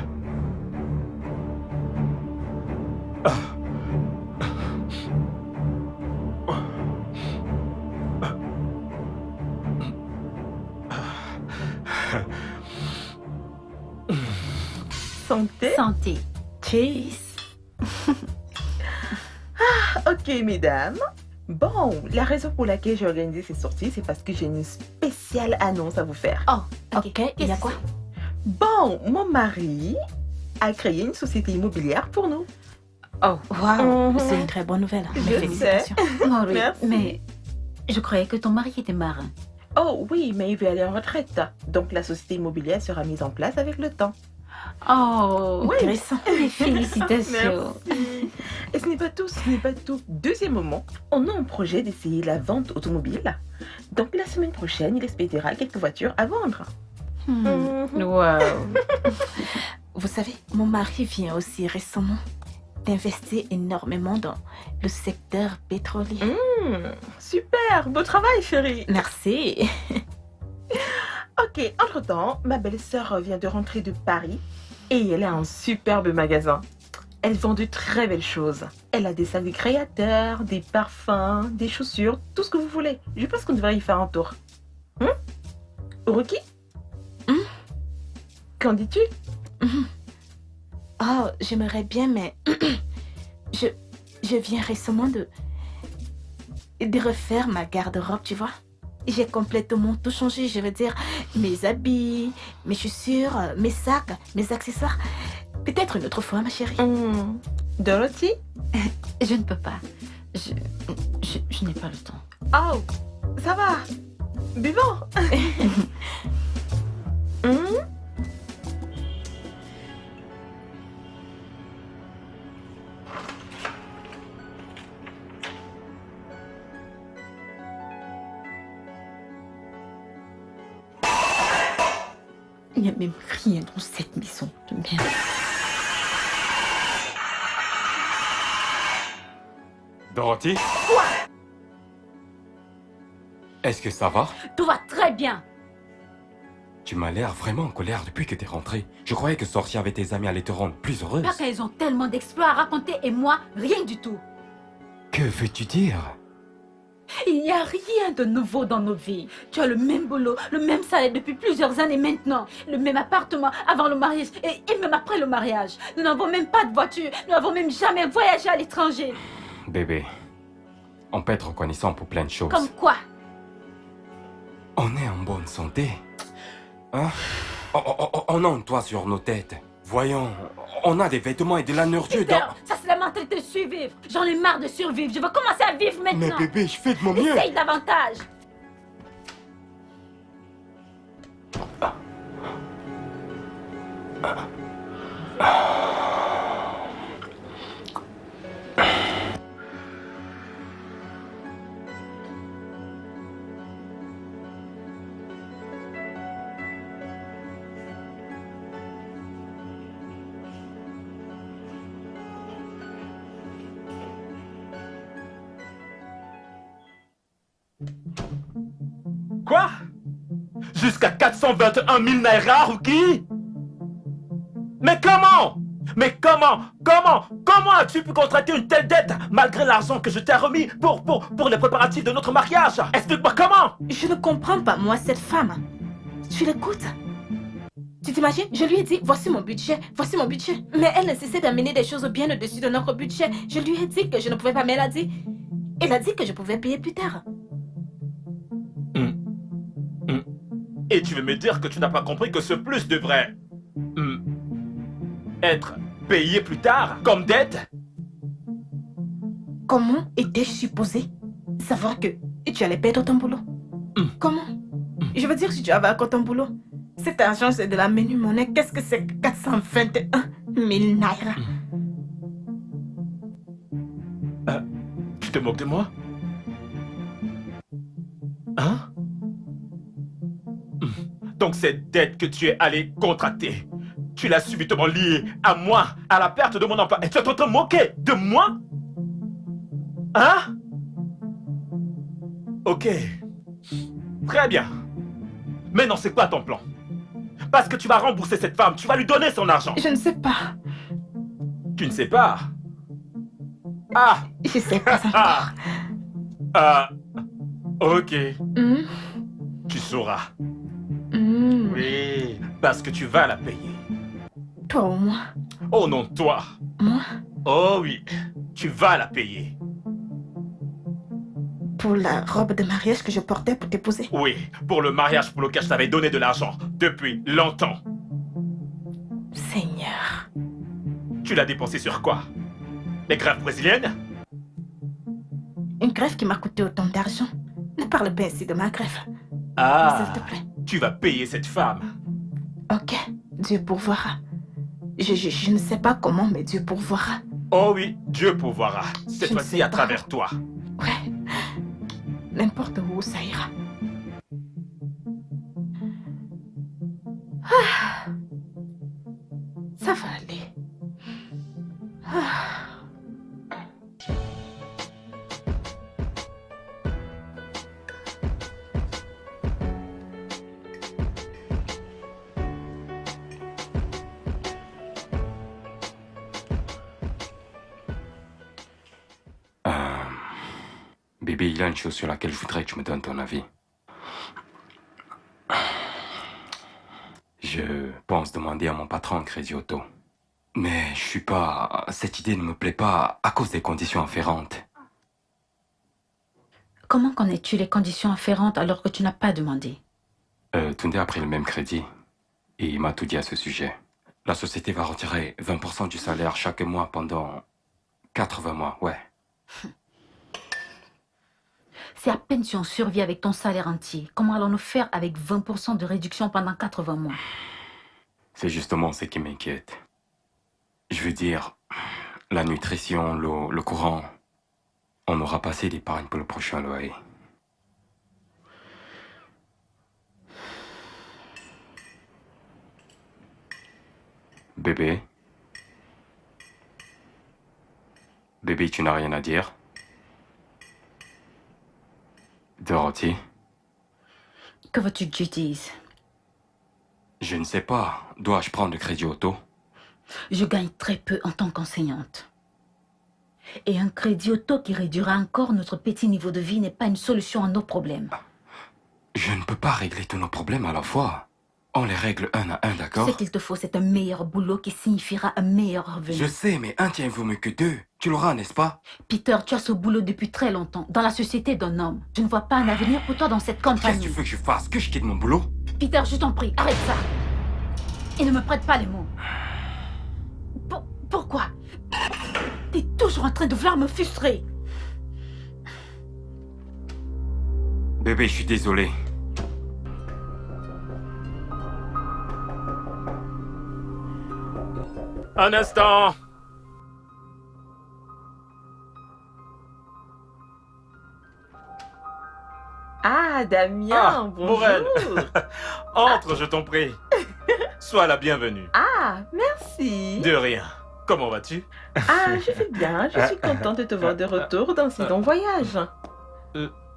Santé. Santé. Cheese. Ok, mesdames. Bon, la raison pour laquelle j'ai organisé ces sorties, c'est parce que j'ai une spéciale annonce à vous faire. Oh, ok. Ok, il y a Qu'est-ce quoi? que Bon, mon mari a créé une société immobilière pour nous. Oh, Waouh, Mhm. c'est une très bonne nouvelle. Je Mes félicitations. c'est Maureen, Merci. mais je croyais que ton mari était marin. Oh oui, mais il veut aller en retraite. Donc la société immobilière sera mise en place avec le temps. Oh, Oui. Intéressant. mes félicitations. Merci. Et ce n'est pas tout, ce n'est pas tout. Deuxième moment, on a un projet d'essayer la vente automobile. Donc la semaine prochaine, il expédiera quelques voitures à vendre. Hmm. Mhm. Wow. Vous savez, mon mari vient aussi récemment d'investir énormément dans le secteur pétrolier. Super, beau travail chérie. Merci. Ok, entre-temps, ma belle-sœur vient de rentrer de Paris et elle a un superbe magasin. Elle vend de très belles choses. Elle a des sacs de créateurs, des parfums, des chaussures, tout ce que vous voulez. Je pense qu'on devrait y faire un tour. Uruki Qu'en dis-tu? Oh, j'aimerais bien, mais je viens récemment de refaire ma garde-robe, tu vois. J'ai complètement tout changé, je veux dire, mes habits, mes chaussures, mes sacs, mes accessoires. Peut-être une autre fois, ma chérie. Dorothy? Je ne peux pas. Je n'ai pas le temps. Oh, ça va. Buvons. Il n'y a même rien dans cette maison de merde. Dorothy? Quoi? Est-ce que ça va? Tout va très bien. Tu m'as l'air vraiment en colère depuis que t'es rentrée. Je croyais que sortir avec tes amis allait te rendre plus heureuse. Parce qu'elles ont tellement d'exploits à raconter et moi, rien du tout. Que veux-tu dire? Il n'y a rien de nouveau dans nos vies. Tu as le même boulot, le même salaire depuis plusieurs années maintenant, le même appartement avant le mariage et même après le mariage. Nous n'avons même pas de voiture, nous n'avons même jamais voyagé à l'étranger. Bébé, on peut être reconnaissant pour plein de choses. Comme quoi? On est en bonne santé. Hein? On a un toit sur nos têtes. Voyons, on a des vêtements et de la nourriture Peter, dans... ça c'est la mentalité de survivre. J'en ai marre de survivre. Je veux commencer à vivre Mais maintenant. bébé, je fais de mon mieux. Essaye davantage. Quoi? Jusqu'à 421 000 naira, Ruki? Mais comment? Mais comment as-tu pu contracter une telle dette malgré l'argent que je t'ai remis pour les préparatifs de notre mariage? Explique-moi comment? Je ne comprends pas, moi, cette femme. Tu l'écoutes? Tu t'imagines? Je lui ai dit, voici mon budget. Mais elle insistait d'amener des choses bien au-dessus de notre budget. Je lui ai dit que je ne pouvais pas, mais elle a dit que je pouvais payer plus tard. Et tu veux me dire que tu n'as pas compris que ce plus devrait... être payé plus tard, comme dette? Comment étais-je supposé savoir que tu allais perdre ton boulot? Comment? Je veux dire, si tu avais encore ton boulot, cet argent, c'est de la menu monnaie. Qu'est-ce que c'est que 421 000 naira? Tu te moques de moi? Hein? Donc cette dette que tu es allé contracter, tu l'as subitement liée à moi, à la perte de mon emploi. Et tu es en train de te moquer de moi? Hein? Ok. Très bien. Maintenant, c'est quoi ton plan? Parce que tu vas rembourser cette femme, tu vas lui donner son argent. Je ne sais pas. Tu ne sais pas? Ah! Je sais pas encore. Ok. Hmm, Tu sauras. hmm. Oui, parce que tu vas la payer. Toi ou moi? Oh non, toi. Moi? Oh oui, tu vas la payer. Pour la robe de mariage que je portais pour t'épouser? Oui, pour le mariage pour lequel je t'avais donné de l'argent depuis longtemps. Seigneur. Tu l'as dépensé sur quoi? Les greffes brésiliennes? Une greffe qui m'a coûté autant d'argent. Ne parle pas ainsi de ma greffe. Ah, S'il te plaît. tu vas payer cette femme. Ok, Dieu pourvoira. Je ne sais pas comment, mais Dieu pourvoira. Oh oui, Dieu pourvoira. Cette Je ne fois-ci sais à pas. travers toi. Ouais. N'importe où ça ira. Ah. Ça va aller. Ah. Bébé, il y a une chose sur laquelle je voudrais que tu me donnes ton avis. Je pense demander à mon patron un crédit auto. Mais je suis pas... Cette idée ne me plaît pas à cause des conditions afférentes. Comment connais-tu les conditions afférentes alors que tu n'as pas demandé? Tunde a pris le même crédit et il m'a tout dit à ce sujet. La société va retirer 20% du salaire chaque mois pendant 80 mois, ouais. C'est à peine si on survit avec ton salaire entier. Comment allons-nous faire avec 20% de réduction pendant 80 mois? C'est justement ce qui m'inquiète. Je veux dire, la nutrition, l'eau, le courant, on n'aura pas assez d'épargne pour le prochain loyer. Bébé? Bébé, tu n'as rien à dire? Dorothy? Que veux-tu que je dise? Je ne sais pas. Dois-je prendre le crédit auto? Je gagne très peu en tant qu'enseignante. Et un crédit auto qui réduira encore notre petit niveau de vie n'est pas une solution à nos problèmes. Je ne peux pas régler tous nos problèmes à la fois. On les règle un à un, d'accord? Ce qu'il te faut, c'est un meilleur boulot qui signifiera un meilleur revenu. Je sais, mais un tien vaut mieux que deux. Tu l'auras, n'est-ce pas? Peter, tu as ce boulot depuis très longtemps, dans la société d'un homme. Je ne vois pas un avenir pour toi dans cette Qu'est-ce que compagnie. tu veux que je fasse? Que je quitte mon boulot? Peter, je t'en prie, arrête ça. Et ne me prête pas les mots. Pourquoi? T'es toujours en train de vouloir me frustrer. Bébé, je suis désolé. Un instant. Ah, Damien, Ah, bonjour. Maureen. Entre, je t'en prie. Sois la bienvenue. Ah, merci. De rien. Comment vas-tu? Ah, je vais bien. Je suis contente de te voir de retour dans ce long voyage.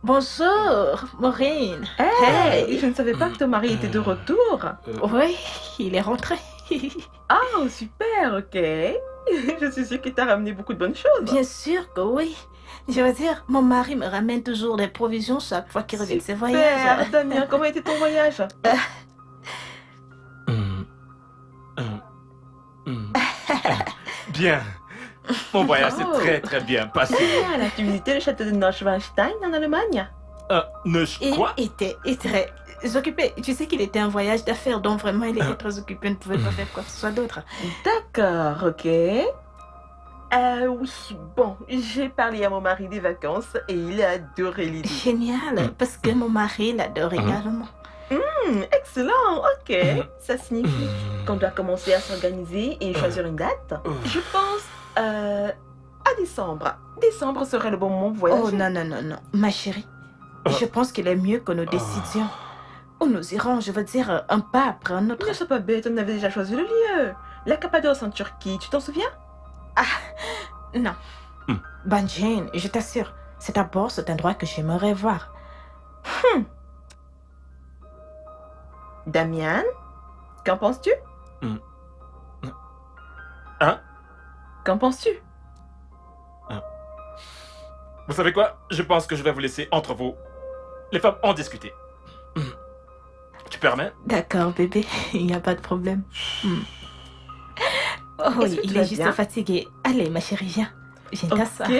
Bonjour, Maureen. Hey, je ne savais pas que ton mari était de retour. Oui, il est rentré. Oh, super, ok. Je suis sûre qu'il t'a ramené beaucoup de bonnes choses. Bien sûr que oui. Je veux dire, mon mari me ramène toujours des provisions chaque fois qu'il revient de ses Super, voyages. Damien, comment était ton voyage? Bien. Mon voyage s'est Oh. très très bien passé. Génial, tu visitais le château de Neuschwanstein en Allemagne? Et Quoi? était très occupé. Tu sais qu'il était un voyage d'affaires, donc vraiment il était très occupé, ne pouvait pas faire quoi que ce soit d'autre. D'accord, ok. Oui, bon, j'ai parlé à mon mari des vacances et il a adoré l'idée. Génial, parce que mon mari l'adore également. Excellent, ok. Ça signifie qu'on doit commencer à s'organiser et choisir une date. Je pense à décembre. Décembre serait le bon moment pour voyager. Oh non, non, non, non, ma chérie. Je pense qu'il est mieux que nous décidions. Où nous irons, je veux dire, un pas après un autre. Ne sois pas bête, on avait déjà choisi le lieu. La Cappadoce en Turquie, tu t'en souviens? Non. Banjane, je t'assure, c'est d'abord cet endroit que j'aimerais voir. Damien, qu'en penses-tu? Hein? Qu'en penses-tu? Vous savez quoi? Je pense que je vais vous laisser entre vous. Les femmes en discuter. permets? D'accord, bébé, il n'y a pas de problème. Oh Est-ce oui, que tu il vas est juste bien? fatigué. Allez, ma chérie, viens. Viens t'asseoir. Ok.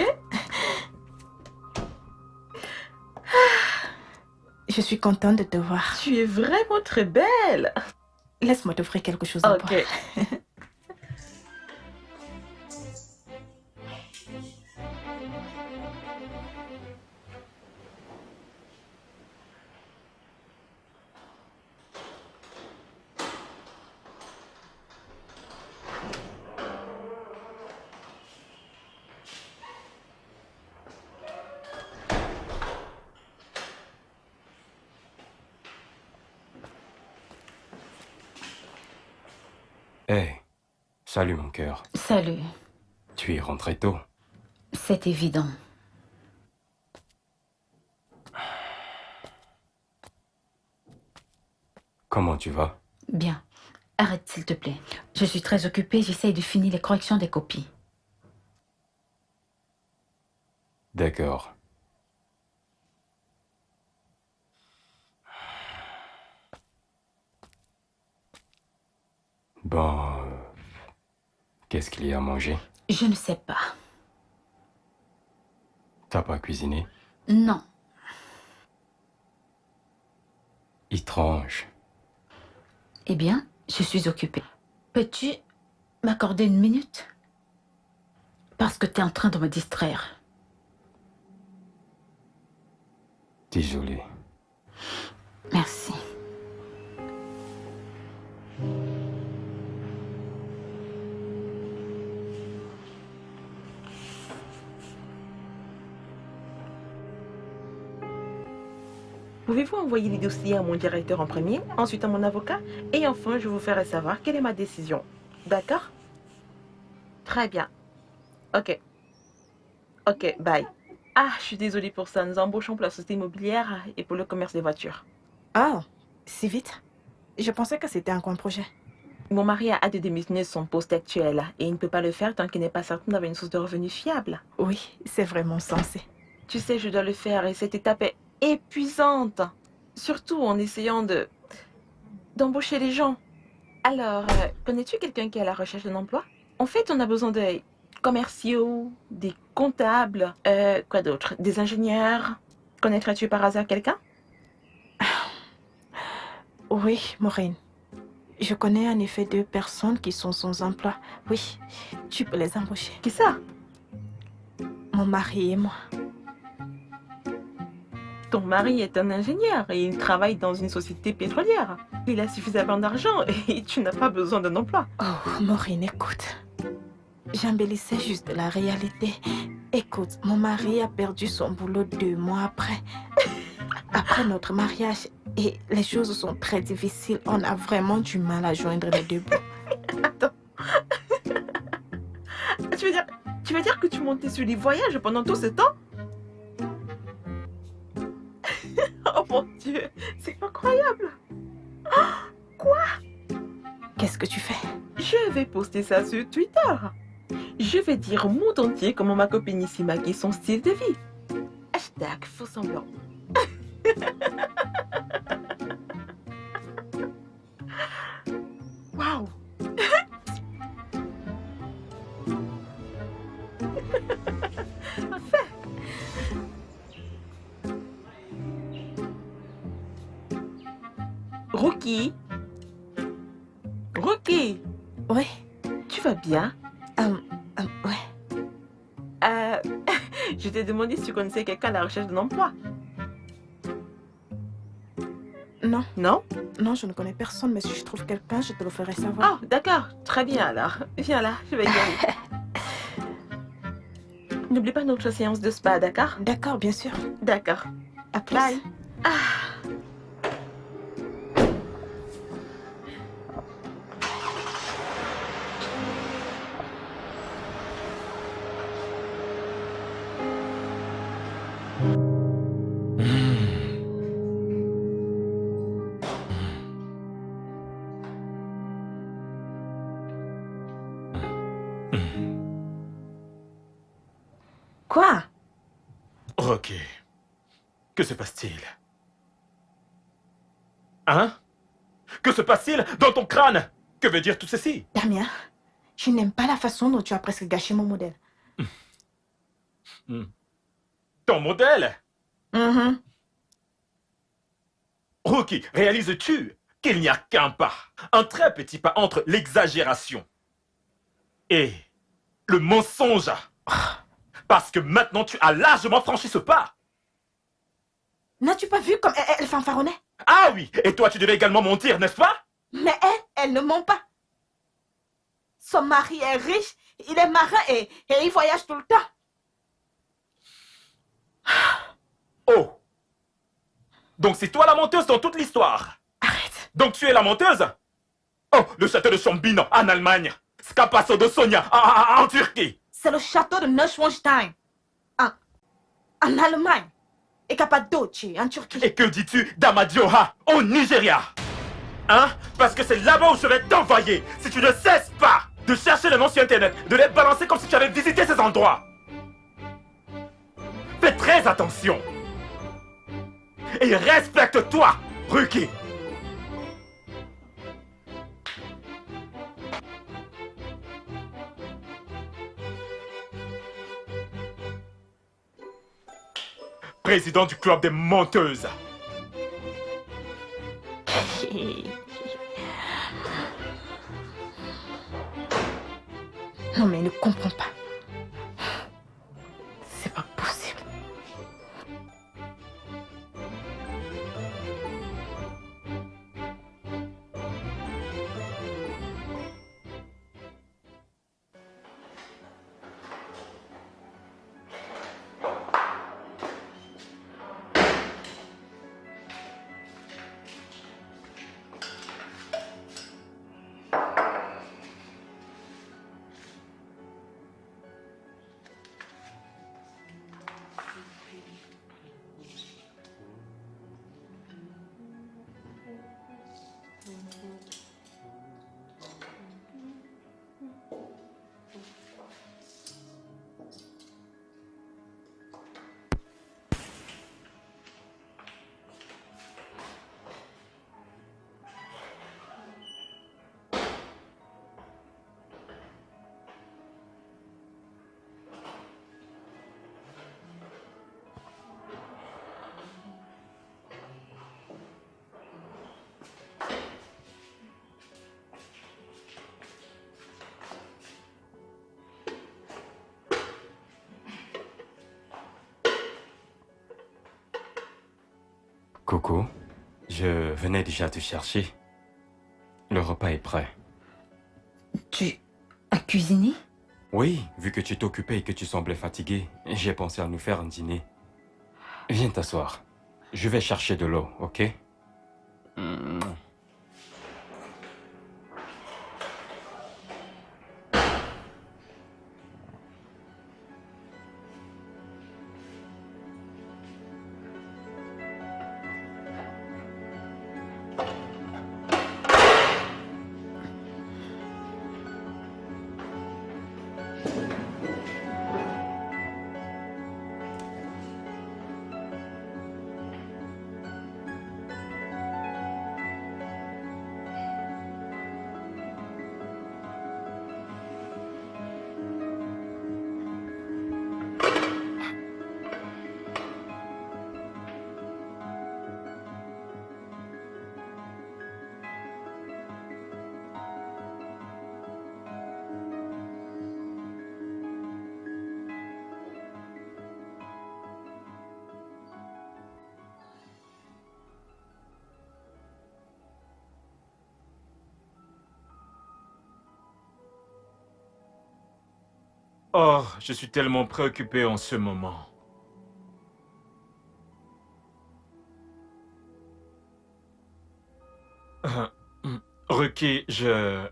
Je suis contente de te voir. Tu es vraiment très belle. Laisse-moi t'offrir quelque chose à boire. Ok. Hé, salut mon cœur. Salut. Tu es rentré tôt. C'est évident. Comment tu vas? Bien. Arrête, s'il te plaît. Je suis très occupée, j'essaye de finir les corrections des copies. D'accord. Bon, qu'est-ce qu'il y a à manger? Je ne sais pas. T'as pas cuisiné? Non. Étrange. Eh bien, je suis occupée. Peux-tu m'accorder une minute? Parce que tu es en train de me distraire. Désolé. Merci. Pouvez-vous envoyer les dossiers à mon directeur en premier, ensuite à mon avocat, et enfin je vous ferai savoir quelle est ma décision. D'accord? Très bien. Ok. Ok, bye. Ah, je suis désolée pour ça. Nous embauchons pour la société immobilière et pour le commerce des voitures. Ah, si vite? Je pensais que c'était un coin projet. Mon mari a hâte de démissionner de son poste actuel et il ne peut pas le faire tant qu'il n'est pas certain d'avoir une source de revenus fiable. Oui, c'est vraiment sensé. Tu sais, je dois le faire et cette étape est épuisante. Surtout en essayant d'embaucher les gens. Alors, connais-tu quelqu'un qui est à la recherche d'un emploi? En fait, on a besoin des commerciaux, des comptables, quoi d'autre? Des ingénieurs. Connaîtrais-tu par hasard quelqu'un? Oui, Maureen. Je connais en effet 2 personnes qui sont sans emploi. Oui, tu peux les embaucher. Qui ça? Mon mari et moi. Ton mari est un ingénieur et il travaille dans une société pétrolière. Il a suffisamment d'argent et tu n'as pas besoin d'un emploi. Oh, Maureen, écoute. J'embellissais juste la réalité. Écoute, mon mari a perdu son boulot 2 mois après. Après notre mariage. Et les choses sont très difficiles. On a vraiment du mal à joindre les 2 bouts. Attends. Tu veux dire que tu montais sur les voyages pendant tout ce temps? Oh mon Dieu, c'est incroyable. Qu'est-ce que tu fais? Je vais poster ça sur Twitter. Je vais dire au monde entier comment ma copine ici maquille son style de vie. Hashtag faux semblant. Waouh. Parfait. Rookie. Rookie, Oui. tu vas bien? Ouais. Je t'ai demandé si tu connaissais quelqu'un à la recherche d'un emploi. Non, Non? non, je ne connais personne, mais si je trouve quelqu'un, je te le ferai savoir. Oh, d'accord. Très bien alors. Viens là, je vais y aller. N'oublie pas notre séance de spa, d'accord? D'accord, bien sûr. D'accord. À plus. Bye. Quoi? Ok. Que se passe-t-il? Hein? Que se passe-t-il dans ton crâne? Que veut dire tout ceci? Damien, je n'aime pas la façon dont tu as presque gâché mon modèle. Ton modèle? Mhm. Rookie, réalises-tu qu'il n'y a qu'un pas, un très petit pas entre l'exagération et le mensonge? Parce que maintenant tu as largement franchi ce pas. N'as-tu pas vu comme elle fanfaronnait? Ah oui, et toi tu devais également mentir, n'est-ce pas? Mais elle ne ment pas. Son mari est riche, il est marin et il voyage tout le temps. Oh! Donc c'est toi la menteuse dans toute l'histoire. Arrête. Donc tu es la menteuse? Oh, le château de Chambino en Allemagne. Scapasso de Sonia en Turquie. C'est le château de Neuschwanstein en Allemagne et Cappadoce en Turquie. Et que dis-tu d'Amadioha au Nigeria? Hein? Parce que c'est là-bas où je vais t'envoyer si tu ne cesses pas de chercher les noms sur Internet, de les balancer comme si tu avais visité ces endroits. Fais très attention. Et respecte-toi, Ruki. Président du club des menteuses. Non mais il ne comprend pas. C'est pas possible. Coco, je venais déjà te chercher. Le repas est prêt. Tu as cuisiné? Oui, vu que tu t'occupais et que tu semblais fatigué, j'ai pensé à nous faire un dîner. Viens t'asseoir. Je vais chercher de l'eau, ok? Oh, je suis tellement préoccupé en ce moment. Ruki, je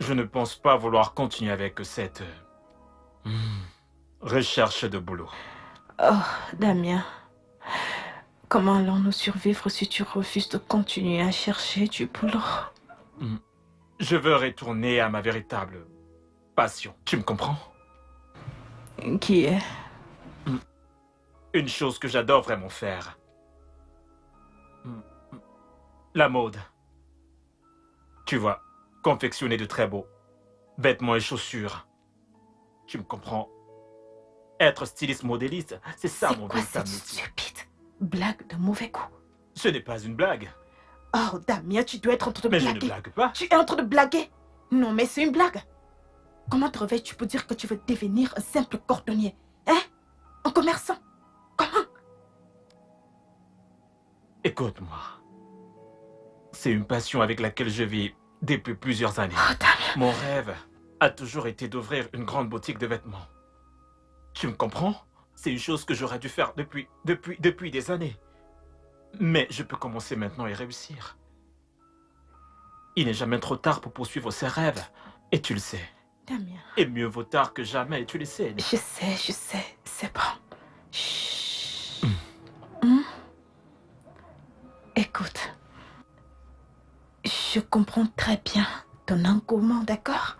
ne pense pas vouloir continuer avec cette recherche de boulot. Oh, Damien. Comment allons-nous survivre si tu refuses de continuer à chercher du boulot? Je veux retourner à ma véritable passion. Tu me comprends? Qui est? Une chose que j'adore vraiment faire. La mode. Tu vois, confectionner de très beaux vêtements et chaussures. Tu me comprends? Être styliste modéliste, c'est ça C'est mon quoi véritable cette métier. stupide blague de mauvais goût? Ce n'est pas une blague. Oh, Damien, tu dois être en train de Mais je ne blaguer. blague pas. Tu es en train de blaguer? Non, mais c'est une blague. Comment te réveilles-tu pour dire que tu veux devenir un simple cordonnier? Hein? Un commerçant? Comment? Écoute-moi. C'est une passion avec laquelle je vis depuis plusieurs années. Oh, Damien. Mon rêve a toujours été d'ouvrir une grande boutique de vêtements. Tu me comprends? C'est une chose que j'aurais dû faire depuis des années. Mais je peux commencer maintenant et réussir. Il n'est jamais trop tard pour poursuivre ses rêves. Et tu le sais. Damien. Et mieux vaut tard que jamais, et tu le sais. Je sais. C'est bon. Chut. Hmm? Écoute. Je comprends très bien ton engouement, d'accord?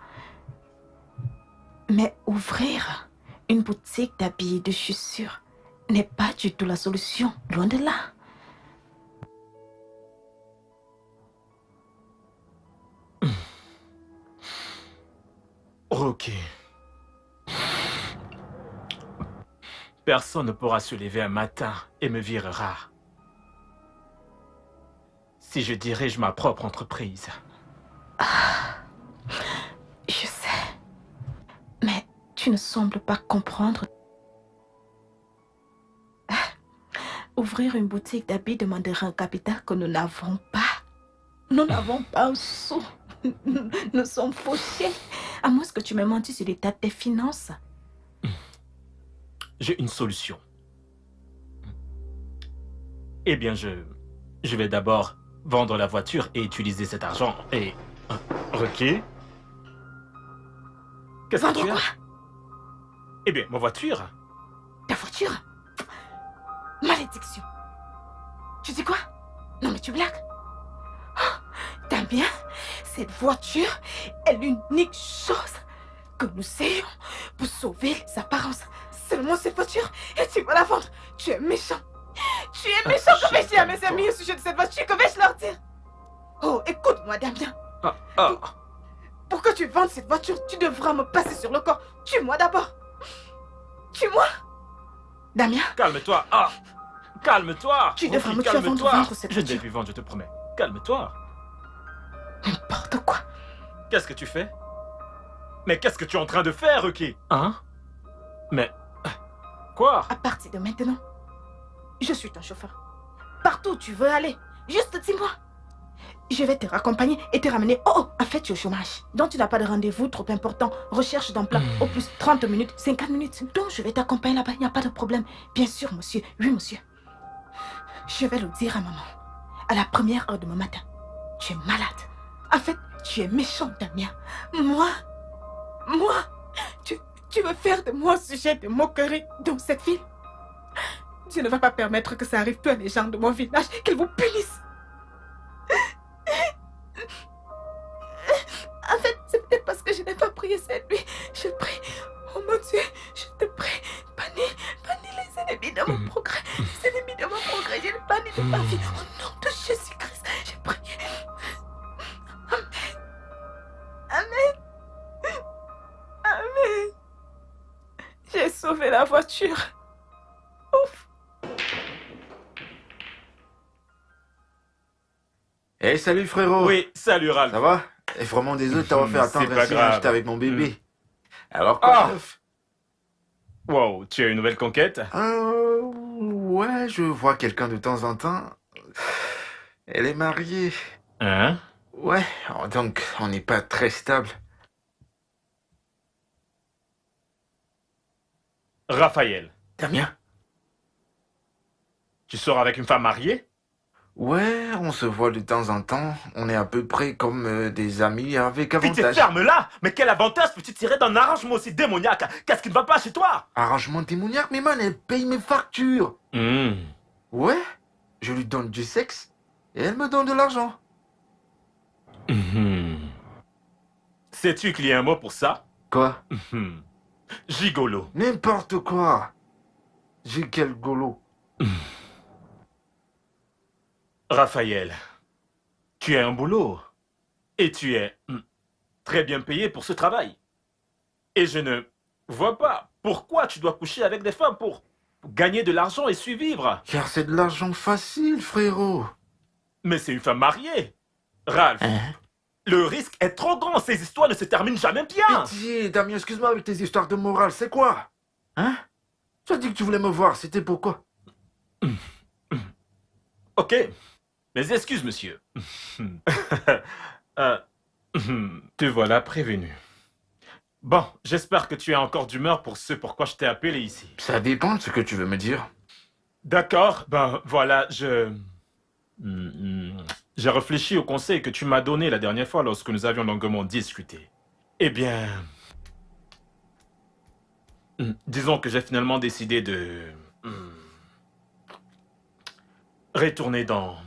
Mais ouvrir une boutique d'habits et de chaussures n'est pas du tout la solution. Loin de là. Ok. Personne ne pourra se lever un matin et me virera. Si je dirige ma propre entreprise. Je sais. Mais tu ne sembles pas comprendre. Ouvrir une boutique d'habits demandera un capital que nous n'avons pas. Nous n'avons pas un sou. Nous sommes fauchés. À moins que tu m'aies menti sur l'état de tes finances. J'ai une solution. Eh bien, je vais d'abord vendre la voiture et utiliser cet argent et... Ok. Qu'est-ce que Vendre tu as? quoi? Eh bien, ma voiture. Ta voiture? Malédiction. Tu dis quoi? Non mais tu blagues. Oh, Damien, cette voiture est l'unique chose que nous ayons pour sauver les apparences. Seulement cette voiture et tu vas la vendre. Tu es méchant. Tu es méchant. Que vais-je dire à mes amis au sujet de cette voiture? Que vais-je leur dire? Oh, écoute-moi Damien. Pour que tu vendes cette voiture, tu devras me passer sur le corps. Tue-moi d'abord. Tue-moi. Damien. Calme-toi. Ah, calme-toi. Tu devras Rocky, me tuer avant de calme-toi. vendre cette Je ne vais voiture. plus vendre, je te promets. Calme-toi. N'importe quoi. Qu'est-ce que tu fais? Mais qu'est-ce que tu es en train de faire, Rocky? Hein? Mais... Quoi? À partir de maintenant, je suis ton chauffeur. Partout où tu veux aller, juste dis-moi. Je vais te raccompagner et te ramener. Oh, en fait, tu es au chômage. Donc, tu n'as pas de rendez-vous trop important. Recherche d'emploi, au plus 30 minutes, 50 minutes. Donc, je vais t'accompagner là-bas, il n'y a pas de problème. Bien sûr, monsieur. Oui, monsieur. Je vais le dire à maman. À la première heure de mon matin. Tu es malade. En fait, tu es méchant, Damien. Moi, tu veux faire de moi un sujet de moquerie dans cette ville? Je ne vais pas permettre que ça arrive plus à les gens de mon village, qu'ils vous punissent. En fait, c'est peut-être parce que je n'ai pas prié cette nuit. Je prie. Oh mon Dieu, je te prie. Bannis les ennemis de mon progrès. Les ennemis de mon progrès, je les bannis de ma vie. Au nom de Jésus-Christ, je prie. Amen. Amen. J'ai sauvé la voiture. Ouf. Hey, salut frérot. Oui, salut Ralph. Ça va? Et vraiment désolé de t'avoir fait C'est attendre pas ainsi, grave. j'étais avec mon bébé. Alors quoi Ah. de neuf? Wow, tu as une nouvelle conquête? Ouais, je vois quelqu'un de temps en temps. Elle est mariée. Hein? Ouais, donc on n'est pas très stable. Raphaël, Damien? tu sors avec une femme mariée? Ouais, on se voit de temps en temps. On est à peu près comme des amis avec Si t'es avantage. ferme là! Mais quel avantage peux-tu tirer d'un arrangement aussi démoniaque? Qu'est-ce qui ne va pas chez toi? Arrangement démoniaque, mais man, elle paye mes factures. Ouais, je lui donne du sexe et elle me donne de l'argent. Sais-tu qu'il y a un mot pour ça? Quoi? Gigolo. N'importe quoi. J'ai quel golo. Raphaël, Tu as un boulot. Et tu es très bien payé pour ce travail. Et je ne vois pas pourquoi tu dois coucher avec des femmes pour gagner de l'argent et survivre. Car c'est de l'argent facile, frérot. Mais c'est une femme mariée. Ralph, Hein? le risque est trop grand. Ces histoires ne se terminent jamais bien. Pitié, Damien, excuse-moi avec tes histoires de morale, c'est quoi? Hein? Tu as dit que tu voulais me voir, c'était pourquoi? Ok. Mes excuses, monsieur. Euh, Te voilà prévenu. Bon, j'espère que tu es encore d'humeur pour ce pourquoi je t'ai appelé ici. Ça dépend de ce que tu veux me dire. D'accord, ben voilà, j'ai réfléchi au conseil que tu m'as donné la dernière fois lorsque nous avions longuement discuté. Eh bien, disons que j'ai finalement décidé de retourner dans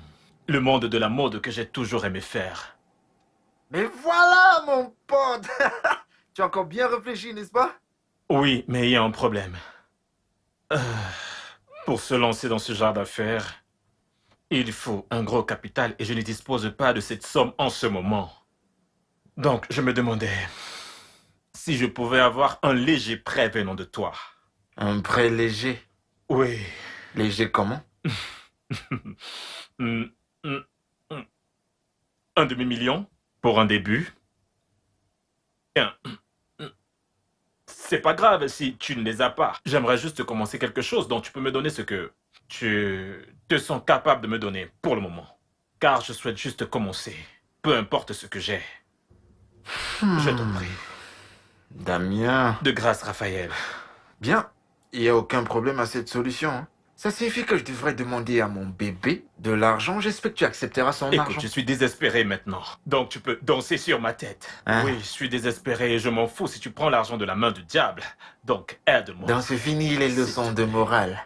le monde de la mode que j'ai toujours aimé faire. Mais voilà, mon pote! Tu as encore bien réfléchi, n'est-ce pas? Oui, mais il y a un problème. Pour se lancer dans ce genre d'affaires, il faut un gros capital et je ne dispose pas de cette somme en ce moment. Donc, je me demandais si je pouvais avoir un léger prêt venant de toi. Un prêt léger. Oui. Léger comment? Mm, mm, mm. Un demi-million pour un début. C'est pas grave si tu ne les as pas. J'aimerais juste commencer quelque chose dont tu peux me donner ce que tu te sens capable de me donner pour le moment. Car je souhaite juste commencer. Peu importe ce que j'ai. Je t'en prie. Damien. De grâce, Raphaël. Bien, il n'y a aucun problème à cette solution. Hein. Ça signifie que je devrais demander à mon bébé de l'argent. J'espère que tu accepteras son Écoute, argent. je suis désespéré maintenant. Donc tu peux danser sur ma tête. Hein? Oui, je suis désespéré et je m'en fous si tu prends l'argent de la main du diable. Donc aide-moi. Donc c'est fini les leçons de morale.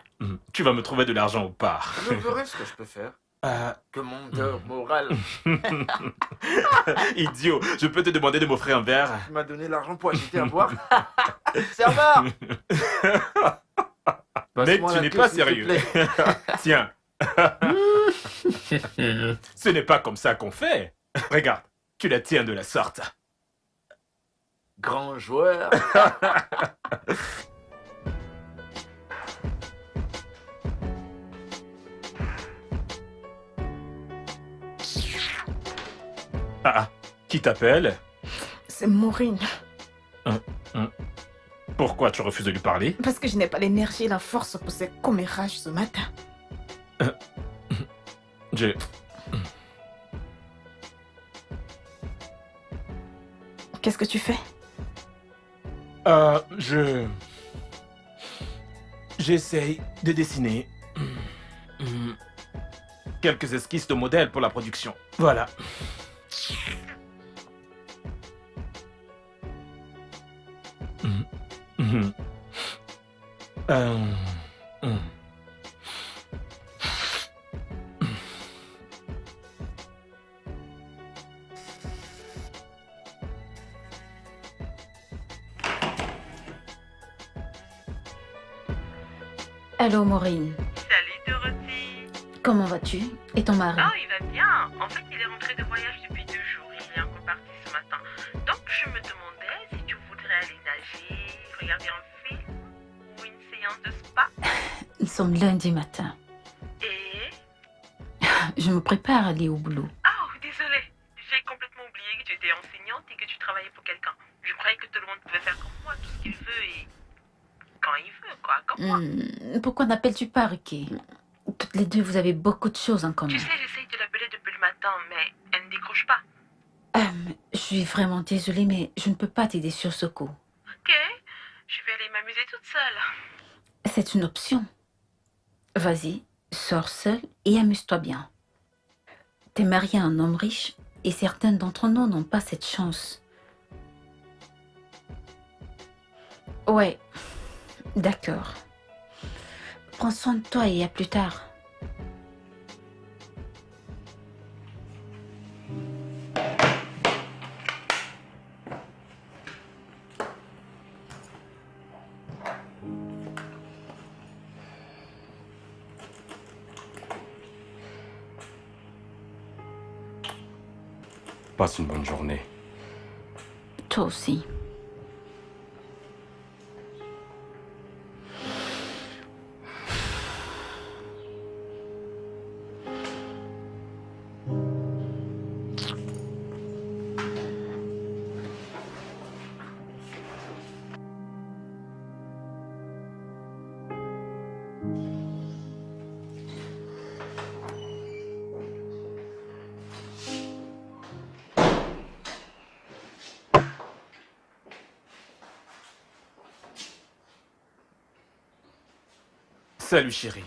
Tu vas me trouver de l'argent ou pas. Je verrai ce que je peux faire. Commandeur moral. Idiot, je peux te demander de m'offrir un verre? Tu m'as donné l'argent pour acheter à boire. Serveur! Mais Passe-moi tu la n'es clé, pas s'il te sérieux. plaît. Tiens. Ce n'est pas comme ça qu'on fait. Regarde, tu la tiens de la sorte. Grand joueur. Ah, qui t'appelle? C'est Maureen. Pourquoi tu refuses de lui parler? Parce que je n'ai pas l'énergie et la force pour ces commérages ce matin. Je... Qu'est-ce que tu fais? J'essaye de dessiner quelques esquisses de modèles pour la production. Voilà. Allô, Maureen. Salut Dorothy. Comment vas-tu? Et ton mari? Oh, il va bien. En fait, il est rentré de voyage depuis 2 jours. Il est encore parti ce matin. Donc, je me demandais si tu voudrais aller nager, regarder un film ou une séance de spa. Nous sommes lundi matin. Et... Je me prépare à aller au boulot. Oh, désolée. J'ai complètement oublié que tu étais enseignante et que tu travaillais pour quelqu'un. Je croyais que tout le monde pouvait faire comme moi, tout ce qu'il veut et... quand il veut, quoi, comme moi. Pourquoi n'appelles-tu pas Ricky? Toutes les deux, vous avez beaucoup de choses en commun. Tu sais, j'essaye de l'appeler depuis le matin, mais elle ne décroche pas. Je suis vraiment désolée, mais je ne peux pas t'aider sur ce coup. Ok, je vais aller m'amuser toute seule. C'est une option. Vas-y, sors seule et amuse-toi bien. T'es marié à un homme riche et certains d'entre nous n'ont pas cette chance. Ouais, d'accord. Prends soin de toi et à plus tard. Passe une bonne journée. Toi aussi. Salut chérie.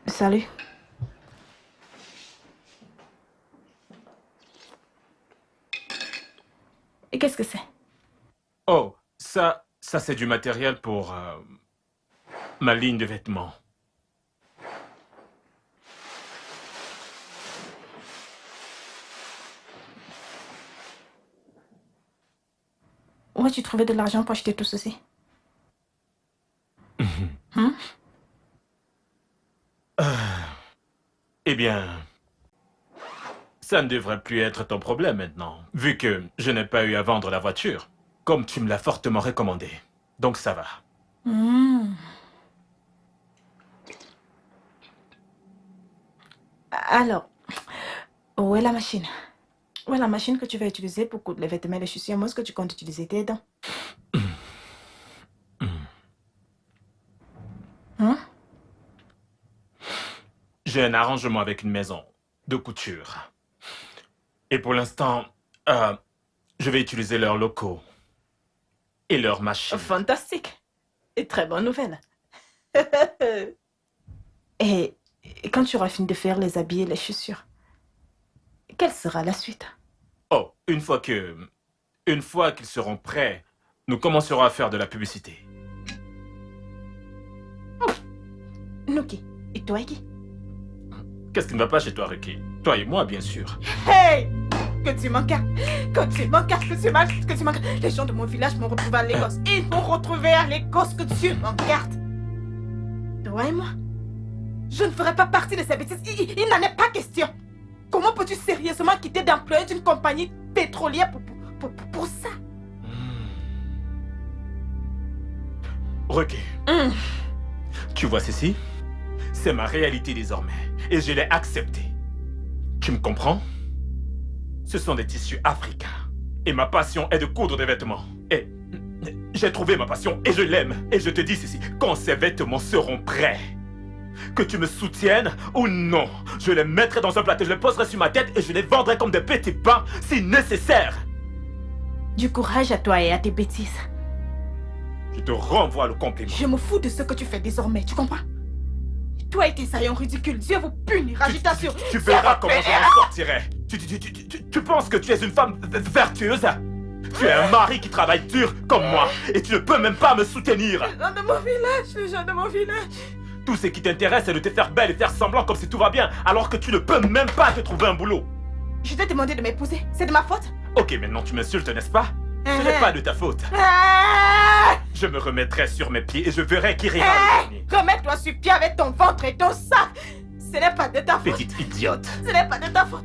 Salut. Et qu'est-ce que c'est? Oh, ça c'est du matériel pour ma ligne de vêtements. Où as-tu trouvé de l'argent pour acheter tout ceci? Hein? Eh bien, ça ne devrait plus être ton problème maintenant, vu que je n'ai pas eu à vendre la voiture, comme tu me l'as fortement recommandé. Donc ça va. Hmm. Alors, où est la machine? Où est la machine que tu vas utiliser pour coudre les vêtements et les chaussures? Moi, est-ce que tu comptes utiliser tes dents? Hein? J'ai un arrangement avec une maison de couture. Et pour l'instant, je vais utiliser leurs locaux et leurs machines. Fantastique. Et très bonne nouvelle. Et quand tu auras fini de faire les habits et les chaussures, quelle sera la suite? Oh, une fois qu'ils seront prêts, nous commencerons à faire de la publicité. Nuki, et toi, qui? Qu'est-ce qui ne va pas chez toi, Ricky? Toi et moi, bien sûr. Hey! Que tu manques, que tu manques, que tu manques, que tu manques. Les gens de mon village m'ont retrouvé à Lagos. Ils m'ont retrouvé à Lagos, que tu m'en gardes. Toi et moi, je ne ferai pas partie de ces bêtises. Il n'en est pas question. Comment peux-tu sérieusement quitter d'employé d'une compagnie pétrolière pour ça? Ricky, tu vois ceci? C'est ma réalité désormais. Et je l'ai acceptée. Tu me comprends? Ce sont des tissus africains. Et ma passion est de coudre des vêtements. Et j'ai trouvé ma passion et je l'aime. Et je te dis ceci, quand ces vêtements seront prêts, que tu me soutiennes ou non, je les mettrai dans un plateau, je les poserai sur ma tête et je les vendrai comme des petits pains si nécessaire. Du courage à toi et à tes bêtises. Je te renvoie le compliment. Je me fous de ce que tu fais désormais, tu comprends? Toi et tes saillants ridicules, Dieu vous punira, je t'assure. Tu verras comment je m'en sortirai. Tu penses que tu es une femme vertueuse? Tu es un mari qui travaille dur comme moi et tu ne peux même pas me soutenir. Les gens de mon village, les gens de mon village. Tout ce qui t'intéresse, c'est de te faire belle et faire semblant comme si tout va bien, alors que tu ne peux même pas te trouver un boulot. Je t'ai demandé de m'épouser, c'est de ma faute? Ok, maintenant tu m'insultes, n'est-ce pas? Ce n'est pas de ta faute. Je me remettrai sur mes pieds et je verrai qui rira le dernier. Remets-toi sur pied avec ton ventre et ton sac. Ce n'est pas de ta faute. Petite idiote. Ce n'est pas de ta faute.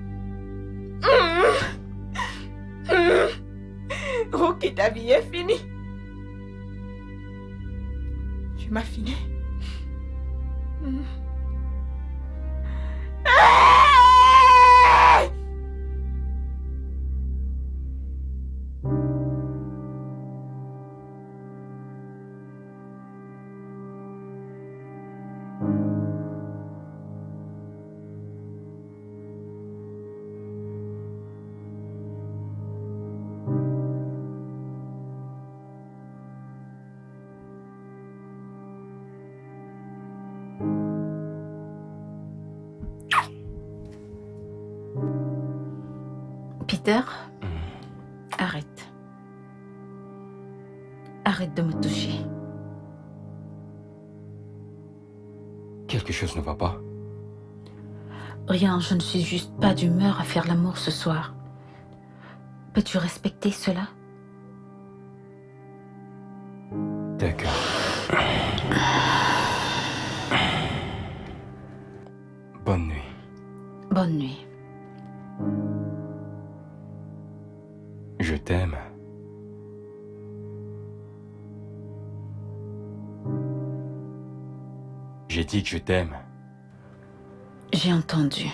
Rookie, ta vie est finie. Tu m'as fini. Peter, arrête. Arrête de me toucher. Quelque chose ne va pas. Rien, je ne suis juste pas d'humeur à faire l'amour ce soir. Peux-tu respecter cela? D'accord. Bonne nuit. Bonne nuit. t'aime. J'ai dit que je t'aime. J'ai entendu.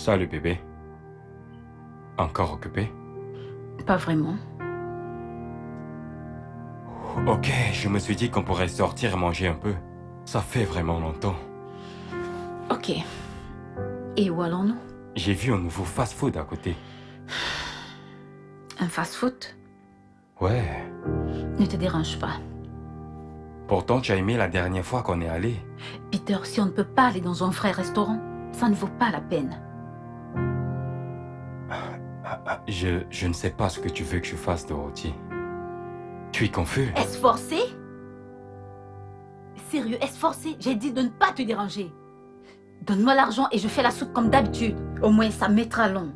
Salut bébé. Encore occupé? Pas vraiment. Ok, je me suis dit qu'on pourrait sortir et manger un peu. Ça fait vraiment longtemps. Ok. Et où allons-nous? J'ai vu un nouveau fast-food à côté. Un fast-food? Ouais. Ne te dérange pas. Pourtant, tu as aimé la dernière fois qu'on est allé. Peter, si on ne peut pas aller dans un vrai restaurant, ça ne vaut pas la peine. Je ne sais pas ce que tu veux que je fasse, Dorothy. Tu es confus? Est-ce forcé? Sérieux, est-ce forcé? J'ai dit de ne pas te déranger. Donne-moi l'argent et je fais la soupe comme d'habitude. Au moins, ça mettra long.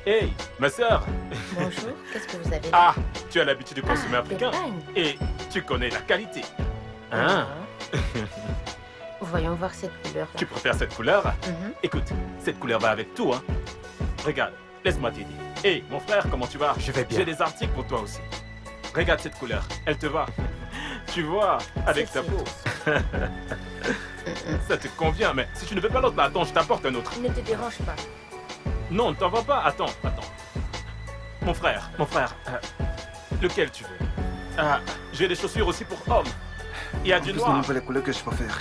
Hey, ma sœur. Bonjour, qu'est-ce que vous avez là? Ah, tu as l'habitude de consommer des africain pagnes. et tu connais la qualité. Hein? Voyons voir cette couleur-là. Tu préfères cette couleur? Mhm. Écoute, cette couleur va avec tout, hein. Regarde, laisse-moi t'aider. Hey, mon frère, comment tu vas? Je vais bien. J'ai des articles pour toi aussi. Regarde cette couleur, elle te va. Tu vois, avec C'est ta peau. Ça te convient, mais si tu ne veux pas l'autre, là, attends, je t'apporte un autre. Ne te dérange pas. Non, ne t'en vas pas. Attends. Mon frère, lequel tu veux? Ah, j'ai des chaussures aussi pour hommes. Il y a du C'est noir les couleurs que je préfère.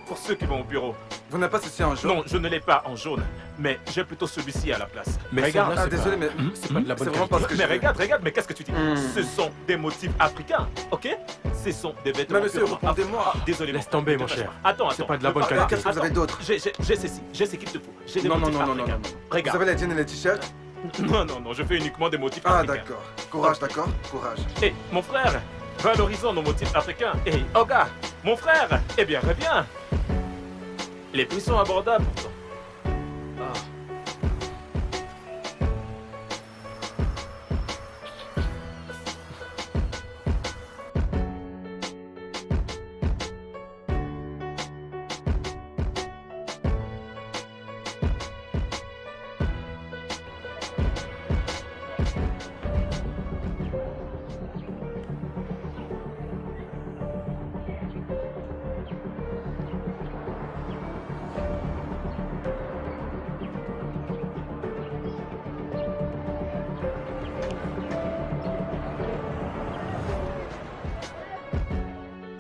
pour ceux qui vont au bureau. Vous n'avez pas ceci en jaune? Non, je ne l'ai pas en jaune, mais j'ai plutôt celui-ci à la place. Mais regarde, celle-là, Ah, désolé, mais c'est pas de la bonne c'est vraiment qualité. pas ce que mais je veux. regarde, mais qu'est-ce que tu dis? Ce sont des motifs africains, ok? Ce sont des vêtements. Mais monsieur, purement répondez-moi. africains. Désolé. Laisse tomber, mon Attends, cher. Attends. C'est pas de la bonne Attends, qualité. Qu'est-ce que vous avez d'autre? J'ai ceci, j'ai ce qu'il te faut. J'ai des Non, motifs non, africains. Vous Regarde. avez les jeans et les t-shirts? Non, je fais uniquement des motifs Ah, africains. d'accord. Courage, d'accord? Courage. Hé, mon frère, valorisons nos motifs africains. Hé, Oga, mon frère, eh bien, reviens. Les prix sont abordables pourtant. Ah.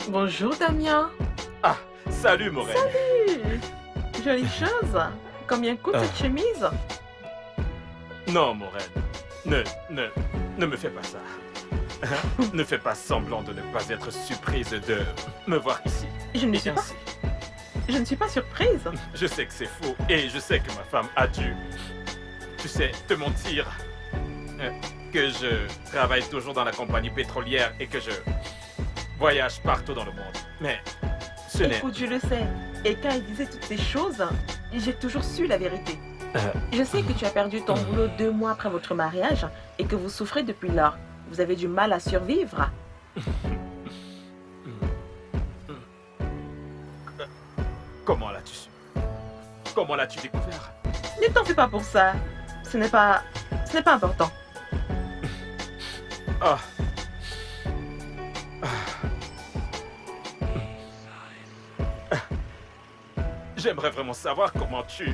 Bonjour Damien. Ah, salut Morel. Jolie chose. Combien coûte cette chemise? Non, Morel, ne me fais pas ça. Ne fais pas semblant de ne pas être surprise de me voir ici. Je ne Et suis pas. ainsi. Je ne suis pas surprise. Je sais que c'est faux et je sais que ma femme a dû, tu sais, te mentir. Que je travaille toujours dans la compagnie pétrolière et que je voyage partout dans le monde. Mais ce n'est... Écoute, je le sais. Et quand il disait toutes ces choses, j'ai toujours su la vérité. Je sais que tu as perdu ton boulot 2 mois après votre mariage et que vous souffrez depuis lors. Vous avez du mal à survivre. Comment l'as-tu su? Comment l'as-tu découvert? Ne t'en fais pas pour ça. Ce n'est pas important. Ah. J'aimerais vraiment savoir comment tu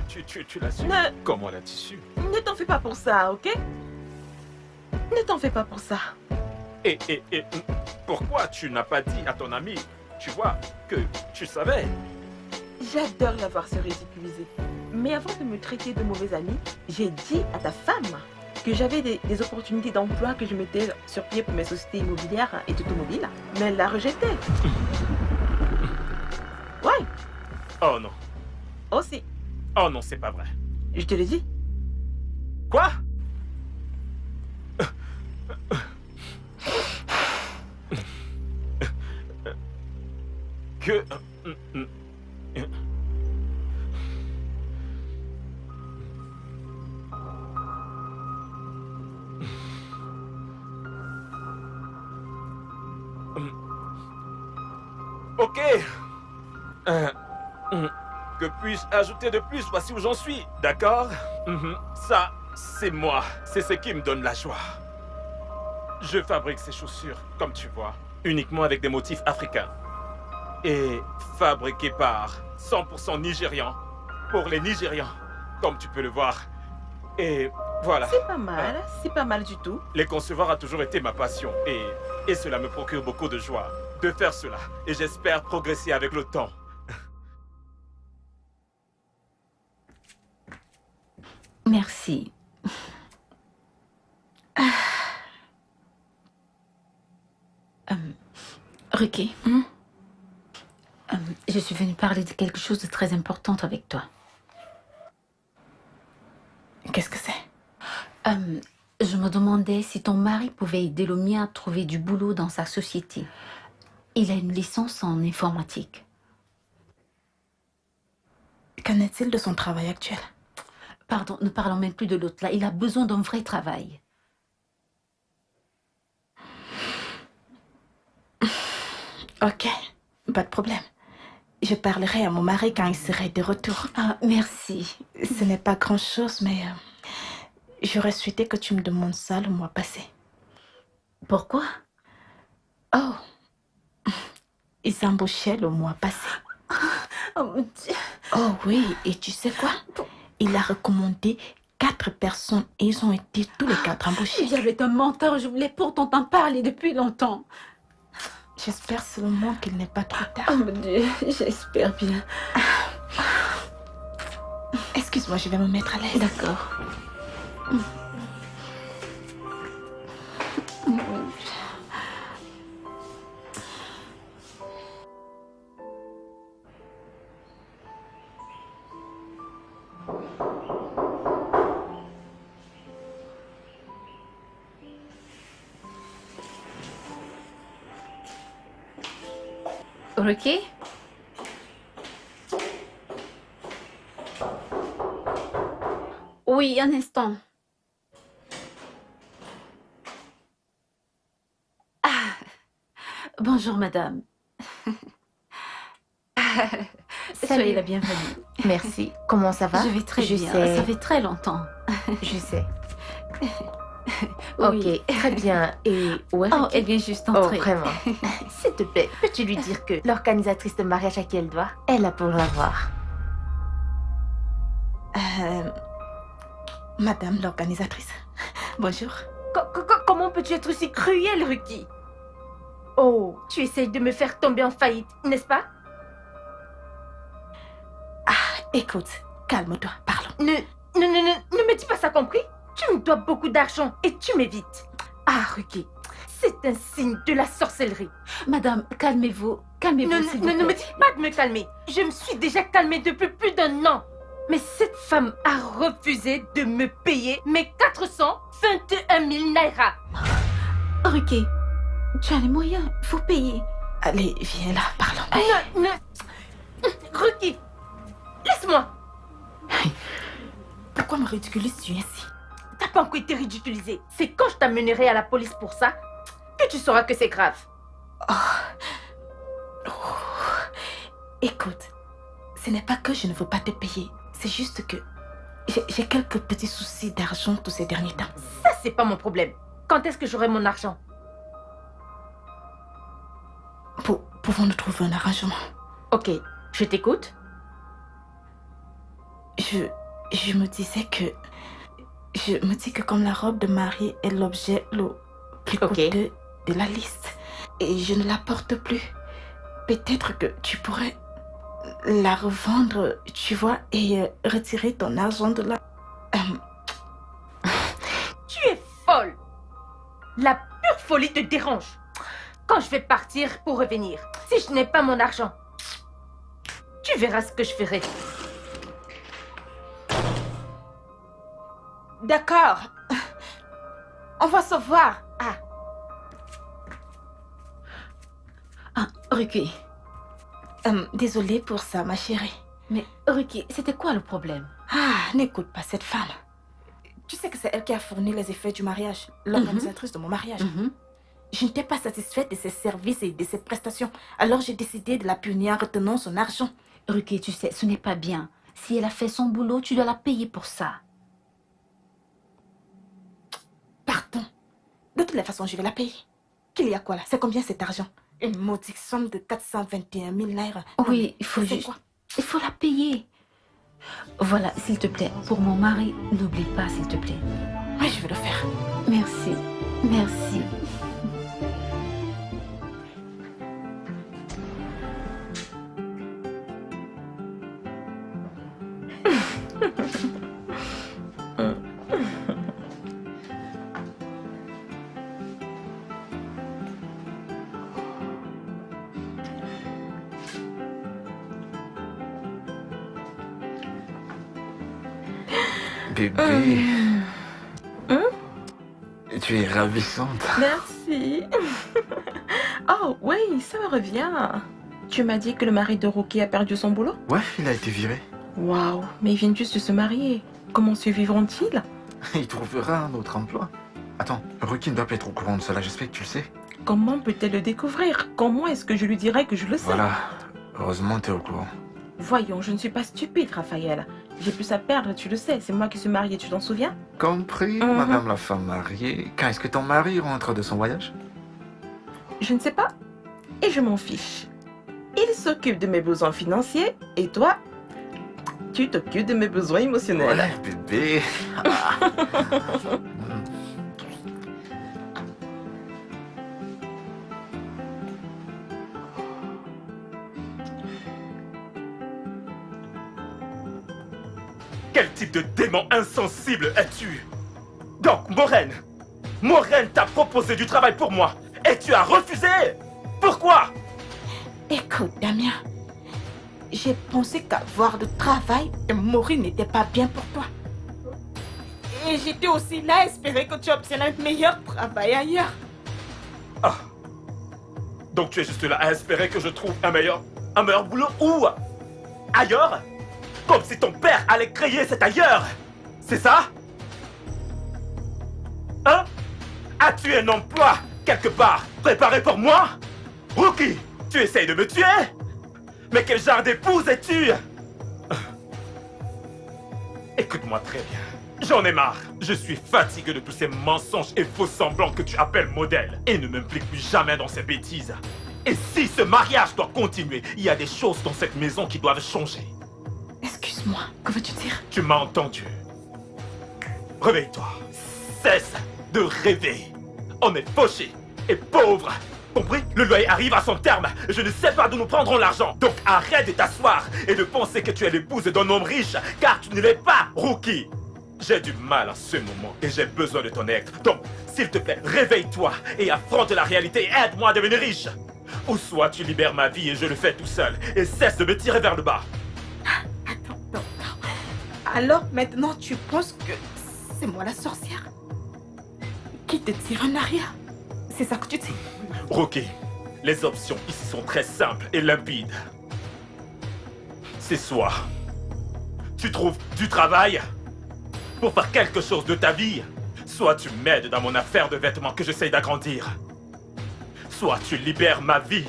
l'as su. Comment l'as-tu su? Ne t'en fais pas pour ça, ok? Ne t'en fais pas pour ça. Et pourquoi tu n'as pas dit à ton ami, tu vois, que tu savais? J'adore la voir se ridiculiser. Mais avant de me traiter de mauvais ami, j'ai dit à ta femme que j'avais des opportunités d'emploi que je mettais sur pied pour mes sociétés immobilières et automobiles. Mais elle l'a rejeté. Ouais, Oh non. aussi. Oh non, c'est pas vrai. Je te l'ai dit. Quoi? Que... Ok. Que puis-je ajouter de plus? Voici où j'en suis, d'accord? Ça, c'est moi. C'est ce qui me donne la joie. Je fabrique ces chaussures, comme tu vois, uniquement avec des motifs africains. Et fabriquées par 100% Nigérians, pour les Nigérians, comme tu peux le voir. Et voilà. C'est pas mal du tout. Les concevoir a toujours été ma passion et cela me procure beaucoup de joie de faire cela. Et j'espère progresser avec le temps. Merci. Ricky, je suis venue parler de quelque chose de très important avec toi. Qu'est-ce que c'est? Je me demandais si ton mari pouvait aider le mien à trouver du boulot dans sa société. Il a une licence en informatique. Qu'en est-il de son travail actuel? Pardon, ne parlons même plus de l'autre là. Il a besoin d'un vrai travail. Ok, pas de problème. Je parlerai à mon mari quand il serait de retour. Ah, merci. Ce n'est pas grand-chose, mais j'aurais souhaité que tu me demandes ça le mois passé. Pourquoi? Oh, ils embauchaient le mois passé. Oh mon Dieu. Oh oui, et tu sais quoi? Il a recommandé 4 personnes et ils ont été tous les 4 embauchés. Il est un menteur, je voulais pourtant t'en parler depuis longtemps. J'espère seulement qu'il n'est pas trop tard. Oh mon Dieu, j'espère bien. Excuse-moi, je vais me mettre à l'aise. D'accord. Ruki? Oui, un instant. Ah, bonjour, madame. Soyez la bienvenue. Merci. Comment ça va? Je vais très bien. sais. Ça fait très longtemps. Je sais. Oui. Ok, très bien. Et où est Oh, Ricky? elle vient juste Oh, entrer. vraiment. S'il te plaît, peux-tu lui dire que l'organisatrice de mariage à qui elle doit, elle a pour l'avoir. Madame l'organisatrice, bonjour. Comment peux-tu être aussi cruel, Ruki? Oh, tu essayes de me faire tomber en faillite, n'est-ce pas? Écoute, calme-toi, parlons. Ne me dis pas ça, compris? Tu me dois beaucoup d'argent et tu m'évites. Ah, Ruki, c'est un signe de la sorcellerie. Madame, calmez-vous. Calmez-vous, s'il vous plaît. Ne me dis pas de me calmer. Je me suis déjà calmée depuis plus d'un an. Mais cette femme a refusé de me payer mes 421 000 naira. Ruki, tu as les moyens. Il faut payer. Allez, viens là, parlons. Ruki, laisse-moi. Pourquoi me ridiculises-tu ainsi? T'as pas encore été ridiculisée. C'est quand je t'amènerai à la police pour ça que tu sauras que c'est grave. Écoute, ce n'est pas que je ne veux pas te payer. C'est juste que j'ai quelques petits soucis d'argent tous ces derniers temps. Ça, c'est pas mon problème. Quand est-ce que j'aurai mon argent? Pouvons-nous trouver un arrangement? Ok, je t'écoute. Je me disais que... Je me dis que comme la robe de mariée est l'objet le plus coûteux de la liste, et je ne la porte plus, peut-être que tu pourrais la revendre, tu vois, et retirer ton argent de là. Tu es folle. La pure folie te dérange. Quand je vais partir pour revenir, si je n'ai pas mon argent, tu verras ce que je ferai. D'accord. On va se voir. Ruki. Désolée pour ça, ma chérie. Mais Ruki, c'était quoi le problème? N'écoute pas cette femme. Tu sais que c'est elle qui a fourni les effets du mariage, l'organisatrice de mon mariage. Je n'étais pas satisfaite de ses services et de ses prestations. Alors j'ai décidé de la punir en retenant son argent. Ruki, tu sais, ce n'est pas bien. Si elle a fait son boulot, tu dois la payer pour ça. Pardon. De toutes les façons, je vais la payer. Qu'il y a quoi là? C'est combien cet argent? Une maudite somme de 421 000 naira. Oui, il faut juste... Il faut la payer. Voilà, s'il te plaît, pour mon mari, n'oublie pas, s'il te plaît. Oui, je vais le faire. Merci. Merci. Bébé. Tu es ravissante. Merci. Oh, oui, ça me revient. Tu m'as dit que le mari de Ruki a perdu son boulot? Ouais, il a été viré. Waouh, mais ils viennent juste de se marier. comment survivront-ils? Il trouvera un autre emploi. Attends, Ruki ne doit pas être au courant de cela, j'espère que tu le sais. Comment peut-elle le découvrir? Comment est-ce que je lui dirai que je le sais? Voilà, heureusement t'es au courant. Voyons, je ne suis pas stupide, Raphaël. J'ai plus à perdre, tu le sais. C'est moi qui suis mariée, tu t'en souviens? Compris, madame la femme mariée. Quand est-ce que ton mari rentre de son voyage? Je ne sais pas. Et je m'en fiche. Il s'occupe de mes besoins financiers et toi, tu t'occupes de mes besoins émotionnels. Ouais, bébé. Quel type de démon insensible es-tu? Donc, Maureen t'a proposé du travail pour moi et tu as refusé. Pourquoi? Écoute, Damien, j'ai pensé qu'avoir de travail et mourir n'était pas bien pour toi. Et j'étais aussi là à espérer que tu obtiennes un meilleur travail ailleurs. Ah. Donc tu es juste là à espérer que je trouve un meilleur boulot où? Ailleurs? Comme si ton père allait créer cet ailleurs. C'est ça? Hein? As-tu un emploi quelque part préparé pour moi? Rookie, tu essayes de me tuer? Mais quel genre d'épouse es-tu? Écoute-moi très bien. J'en ai marre. Je suis fatigué de tous ces mensonges et faux semblants que tu appelles modèles. Et ne m'implique plus jamais dans ces bêtises. Et si ce mariage doit continuer, il y a des choses dans cette maison qui doivent changer. Excuse-moi, que veux-tu dire? Tu m'as entendu. Réveille-toi. Cesse de rêver. On est fauchés et pauvres. Compris? Le loyer arrive à son terme. Je ne sais pas d'où nous prendrons l'argent. Donc arrête de t'asseoir et de penser que tu es l'épouse d'un homme riche, car tu ne l'es pas, Rookie. J'ai du mal en ce moment et j'ai besoin de ton aide. Donc, s'il te plaît, réveille-toi et affronte la réalité et aide-moi à devenir riche. Ou soit tu libères ma vie et je le fais tout seul et cesse de me tirer vers le bas. Attends. Alors maintenant tu penses que c'est moi la sorcière qui te tire en arrière? C'est ça que tu dis? Rookie, les options ici sont très simples et limpides. C'est soit tu trouves du travail pour faire quelque chose de ta vie, soit tu m'aides dans mon affaire de vêtements que j'essaye d'agrandir. Soit tu libères ma vie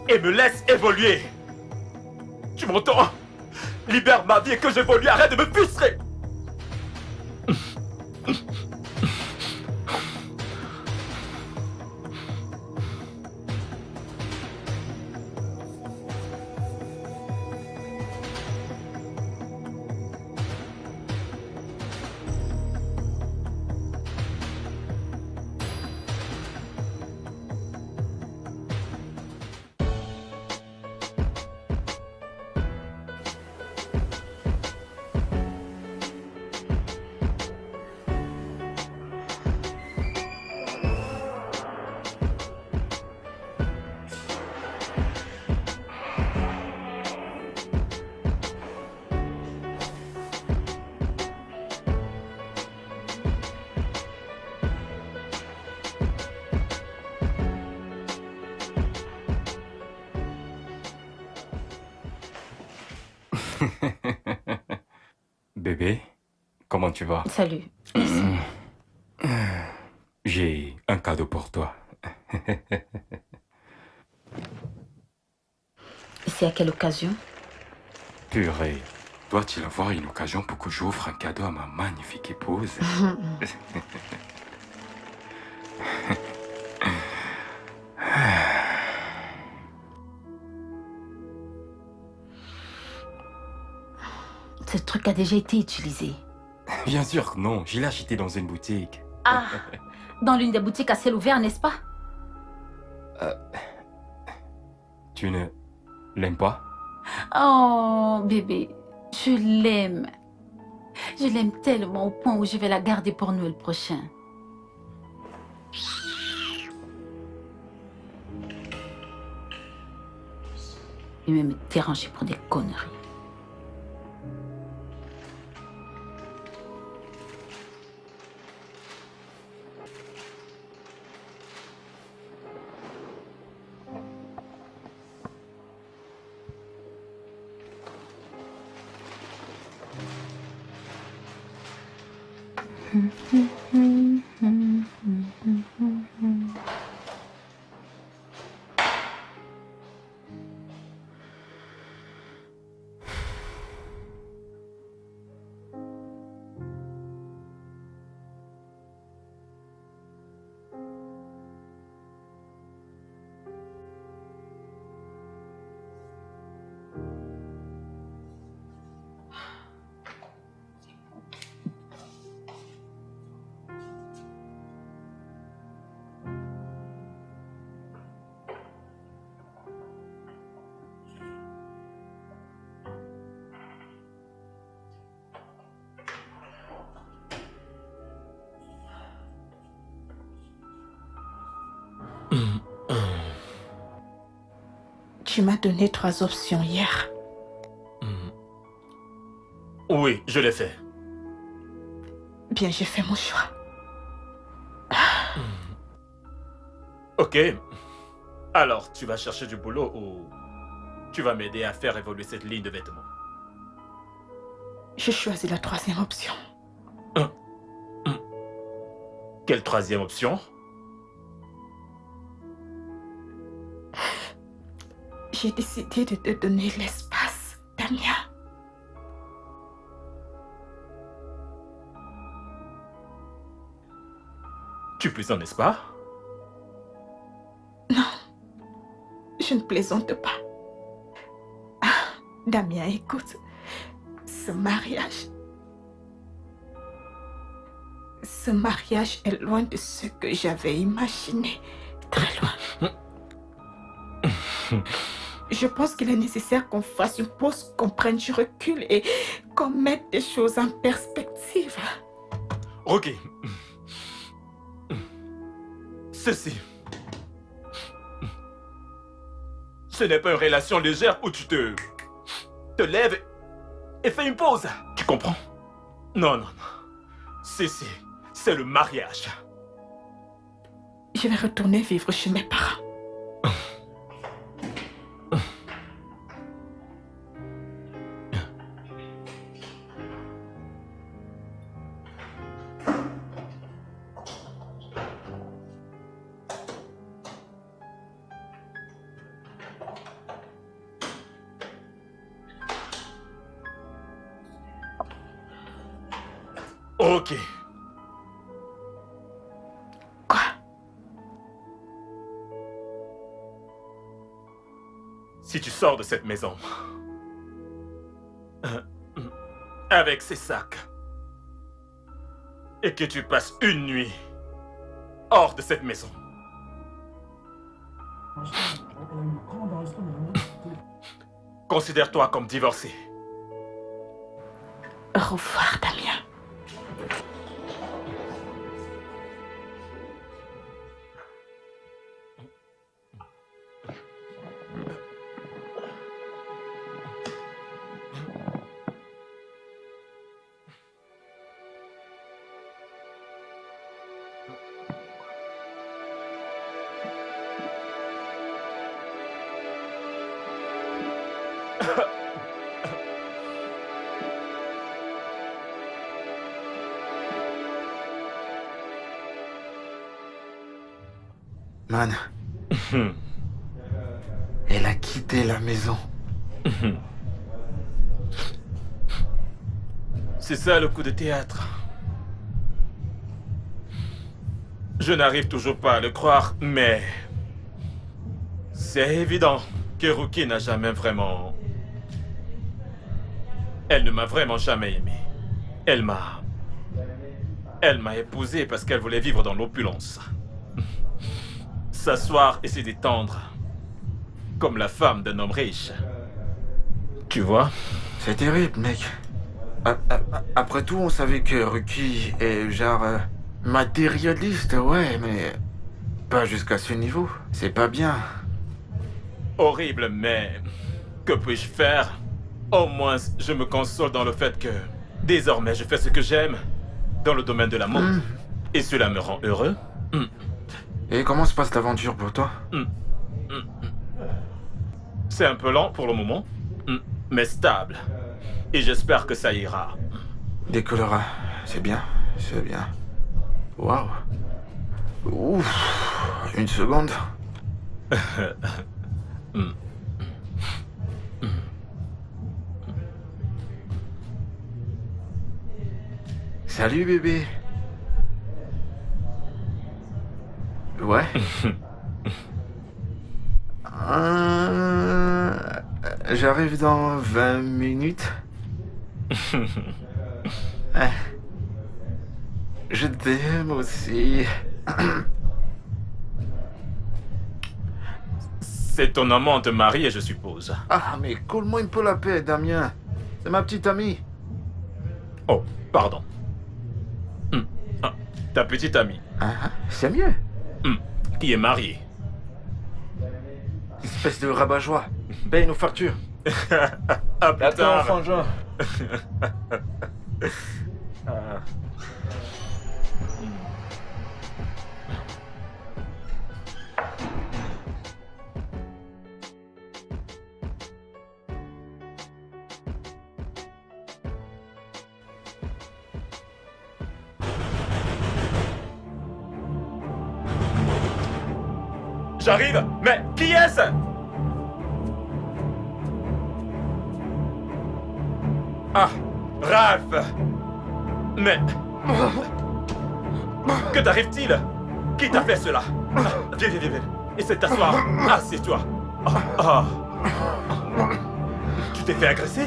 et me laisses évoluer. Tu m'entends? Libère ma vie et que j'évolue, arrête de me frustrer. Bébé, comment tu vas? Salut. J'ai un cadeau pour toi. C'est à quelle occasion? Purée, doit-il avoir une occasion pour que j'offre un cadeau à ma magnifique épouse? Ce truc a déjà été utilisé. Bien sûr que non, je l'ai acheté dans une boutique. Ah, dans l'une des boutiques à ciel ouvert, n'est-ce pas? Tu ne l'aimes pas? Oh, bébé, je l'aime. Je l'aime tellement au point où je vais la garder pour Noël prochain. Il va me déranger pour des conneries. Tu m'as donné 3 options hier. Oui, je l'ai fait. Bien, j'ai fait mon choix. Ok. Alors, tu vas chercher du boulot ou tu vas m'aider à faire évoluer cette ligne de vêtements? J'ai choisi la 3e option. Quelle 3e option? J'ai décidé de te donner l'espace, Damien. Tu plaisantes, n'est-ce pas? Non, je ne plaisante pas. Ah, Damien, écoute, ce mariage est loin de ce que j'avais imaginé, très loin. Je pense qu'il est nécessaire qu'on fasse une pause, qu'on prenne du recul et qu'on mette des choses en perspective. Ok. Ceci. Ce n'est pas une relation légère où tu te lèves et fais une pause. Tu comprends? Non, non, non. Ceci, c'est le mariage. Je vais retourner vivre chez mes parents. Ok. Quoi? Si tu sors de cette maison avec ces sacs et que tu passes une nuit hors de cette maison, considère-toi comme divorcé. Au revoir, Damien. Man, elle a quitté la maison. C'est ça le coup de théâtre. Je n'arrive toujours pas à le croire, mais c'est évident que Ruki n'a jamais vraiment... Elle ne m'a vraiment jamais aimé. Elle m'a épousé parce qu'elle voulait vivre dans l'opulence. S'asseoir et se détendre comme la femme d'un homme riche. Tu vois? C'est terrible, mec. Après tout, on savait que Ruki est genre matérialiste, ouais, mais pas jusqu'à ce niveau. C'est pas bien. Horrible, mais que puis-je faire? Au moins, je me console dans le fait que désormais, je fais ce que j'aime dans le domaine de l'amour. Et cela me rend heureux. Et comment se passe l'aventure pour toi? C'est un peu lent pour le moment, mais stable. Et j'espère que ça ira. Décollera, c'est bien. C'est bien. Waouh. Ouf. Une seconde. Salut bébé. Ouais. J'arrive dans 20 minutes. Je t'aime aussi. C'est ton amante mariée, je suppose. Ah, mais coule-moi un peu la paix, Damien. C'est ma petite amie. Oh, pardon. Ah, ta petite amie, C'est mieux. qui est mariée. Espèce de rabat-joie. Paye nos factures. À plus tard. Frangin. J'arrive. Mais qui est-ce? Ah, Ralph. Mais... Que t'arrive-t-il? Qui t'a fait cela? Viens, viens, viens, viens. Essaie de t'asseoir. Assieds-toi. Tu t'es fait agresser?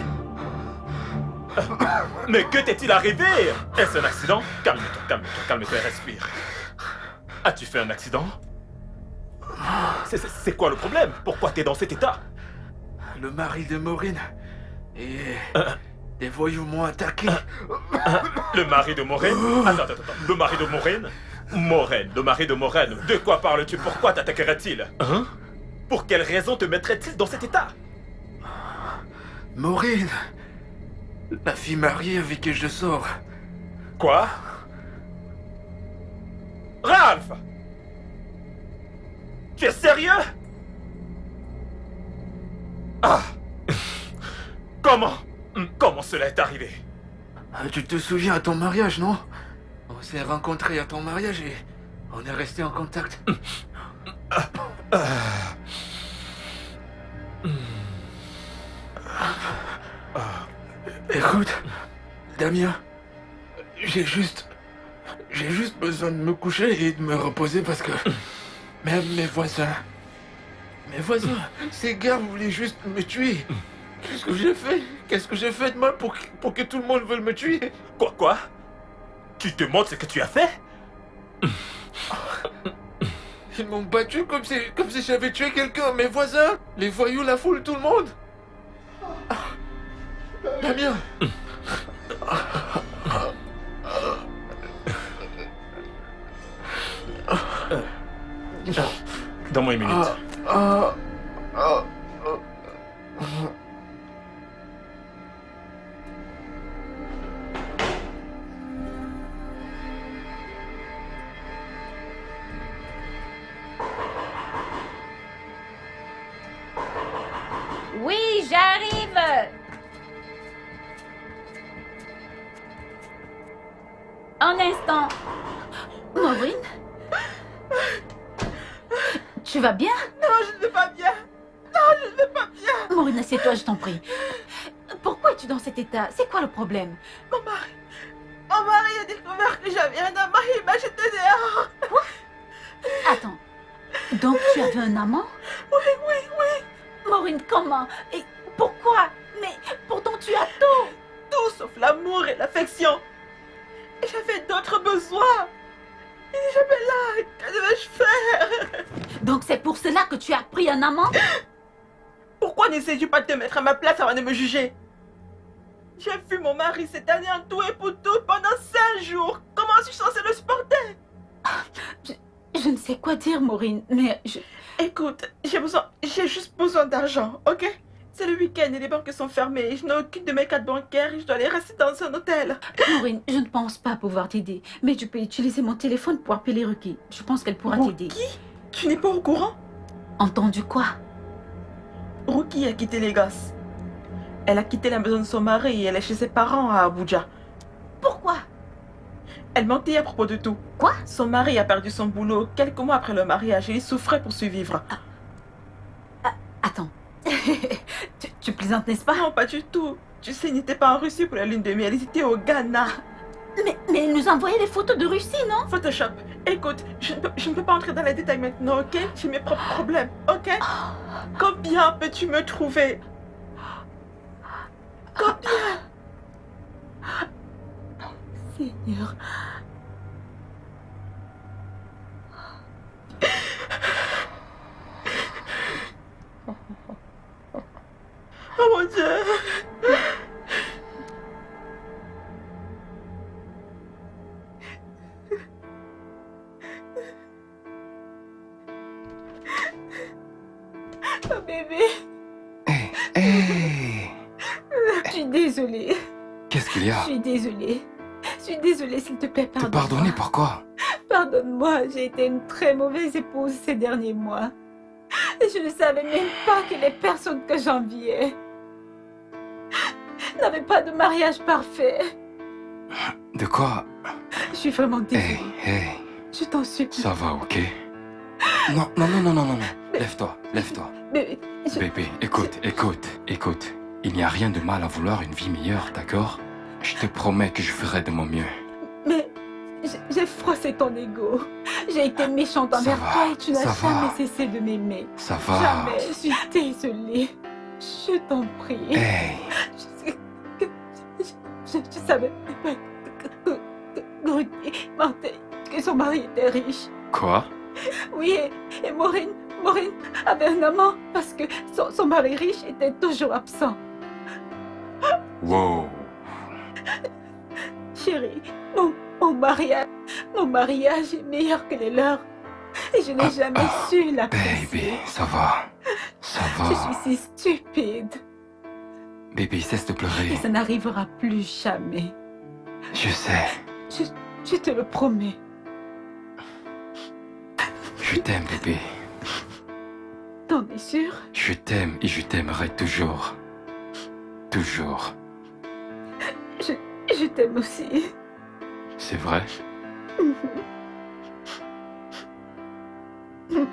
Mais que t'est-il arrivé? Est-ce un accident? Calme-toi, calme-toi, calme-toi et respire. As-tu fait un accident? C'est quoi le problème? Pourquoi t'es dans cet état? Le mari de Maureen et des voyous m'ont attaqué. Le mari de Maureen? Attends. Le mari de Maureen? Maureen, le mari de Maureen. De quoi parles-tu? Pourquoi t'attaquerait-il? Hein? Pour quelle raison te mettrait-il dans cet état? Maureen, la fille mariée avec qui je sors. Quoi? Ralph! Tu es sérieux? Ah! Comment cela est arrivé? Tu te souviens à ton mariage, non? On s'est rencontrés à ton mariage et on est restés en contact. Écoute, Damien, j'ai juste besoin de me coucher et de me reposer parce que même mes voisins, ces gars voulaient juste me tuer. Qu'est-ce que j'ai fait? Qu'est-ce que j'ai fait de mal pour que tout le monde veuille me tuer? Quoi? Tu te montres ce que tu as fait? Ils m'ont battu comme si j'avais tué quelqu'un. Mes voisins, les voyous, la foule, tout le monde. Damien. Donne-moi une minute. Oui, j'arrive. Un instant. Maureen? Tu vas bien? Non, je ne vais pas bien. Maureen, assieds-toi, je t'en prie. Pourquoi es-tu dans cet état? C'est quoi le problème? Mon mari a découvert que j'avais un amant et il m'a jeté dehors. Attends. Donc tu avais un amant? Oui. Maureen, comment? Et pourquoi? Mais pourtant tu as tout. Tout sauf l'amour et l'affection. Et j'avais d'autres besoins. Il n'est jamais là. Que devais-je faire? Donc c'est pour cela que tu as pris un amant? Pourquoi n'essayes-tu pas de te mettre à ma place avant de me juger? J'ai vu mon mari cette année en tout et pour tout pendant 5 jours. Comment suis-je censée le supporter? Je ne sais quoi dire, Maureen, mais Écoute, j'ai juste besoin d'argent, ok? C'est le week-end et les banques sont fermées. Je n'ai aucune de mes cartes bancaires et je dois aller rester dans un hôtel. Maureen, je ne pense pas pouvoir t'aider. Mais tu peux utiliser mon téléphone pour appeler Ruki. Je pense qu'elle pourra t'aider. Ruki? Tu n'es pas au courant? Entendu quoi? Ruki a quitté les gosses. Elle a quitté la maison de son mari et elle est chez ses parents à Abuja. Pourquoi? Elle mentait à propos de tout. Quoi? Son mari a perdu son boulot quelques mois après le mariage et il souffrait pour survivre. Attends. tu plaisantes, n'est-ce pas? Non, pas du tout. Tu sais, ils n'étaient pas en Russie pour la lune de miel, ils étaient au Ghana. Mais elle nous a envoyé des photos de Russie, non? Photoshop. Écoute, je ne peux pas entrer dans les détails maintenant, ok? J'ai mes propres problèmes, ok? Combien peux-tu me trouver? Combien? Seigneur. Oh mon Dieu! Oh bébé, Hé, hé. je suis désolée. Qu'est-ce qu'il y a? Je suis désolée. Je suis désolée, s'il te plaît, Te pardonne-moi. pardonner pourquoi? Pardonne-moi, j'ai été une très mauvaise épouse ces derniers mois. Et je ne savais même pas que les personnes que j'enviais n'avaient pas de mariage parfait. De quoi? Je suis vraiment Hé, désolée. hé. Je t'en supplie. Ça va, ok? Non, non, non, non, non, non, non. Lève-toi, lève-toi. Bébé, Bébé, écoute, écoute, écoute. Il n'y a rien de mal à vouloir une vie meilleure, d'accord? Je te promets que je ferai de mon mieux. mais j'ai froissé ton ego. J'ai été méchante Ça envers va, toi et tu n'as ça jamais va. cessé de m'aimer. Ça va. Jamais. Je suis désolée. Je t'en prie. Hey, Je savais pas que Rudy mentait, que son mari était riche. quoi? Oui, et Maureen avait un amant parce que son mari riche était toujours absent. Wow. Chérie, mon mariage est meilleur que les leurs. Et je n'ai jamais su Baby, l'apprécier. ça va. Ça va. Je suis si stupide. Baby, cesse de Et pleurer. ça n'arrivera plus jamais. Je sais. Je te le promets. Je t'aime, bébé. T'en es sûr? Je t'aime et je t'aimerai toujours. Toujours. Je t'aime aussi. C'est vrai? Mhm.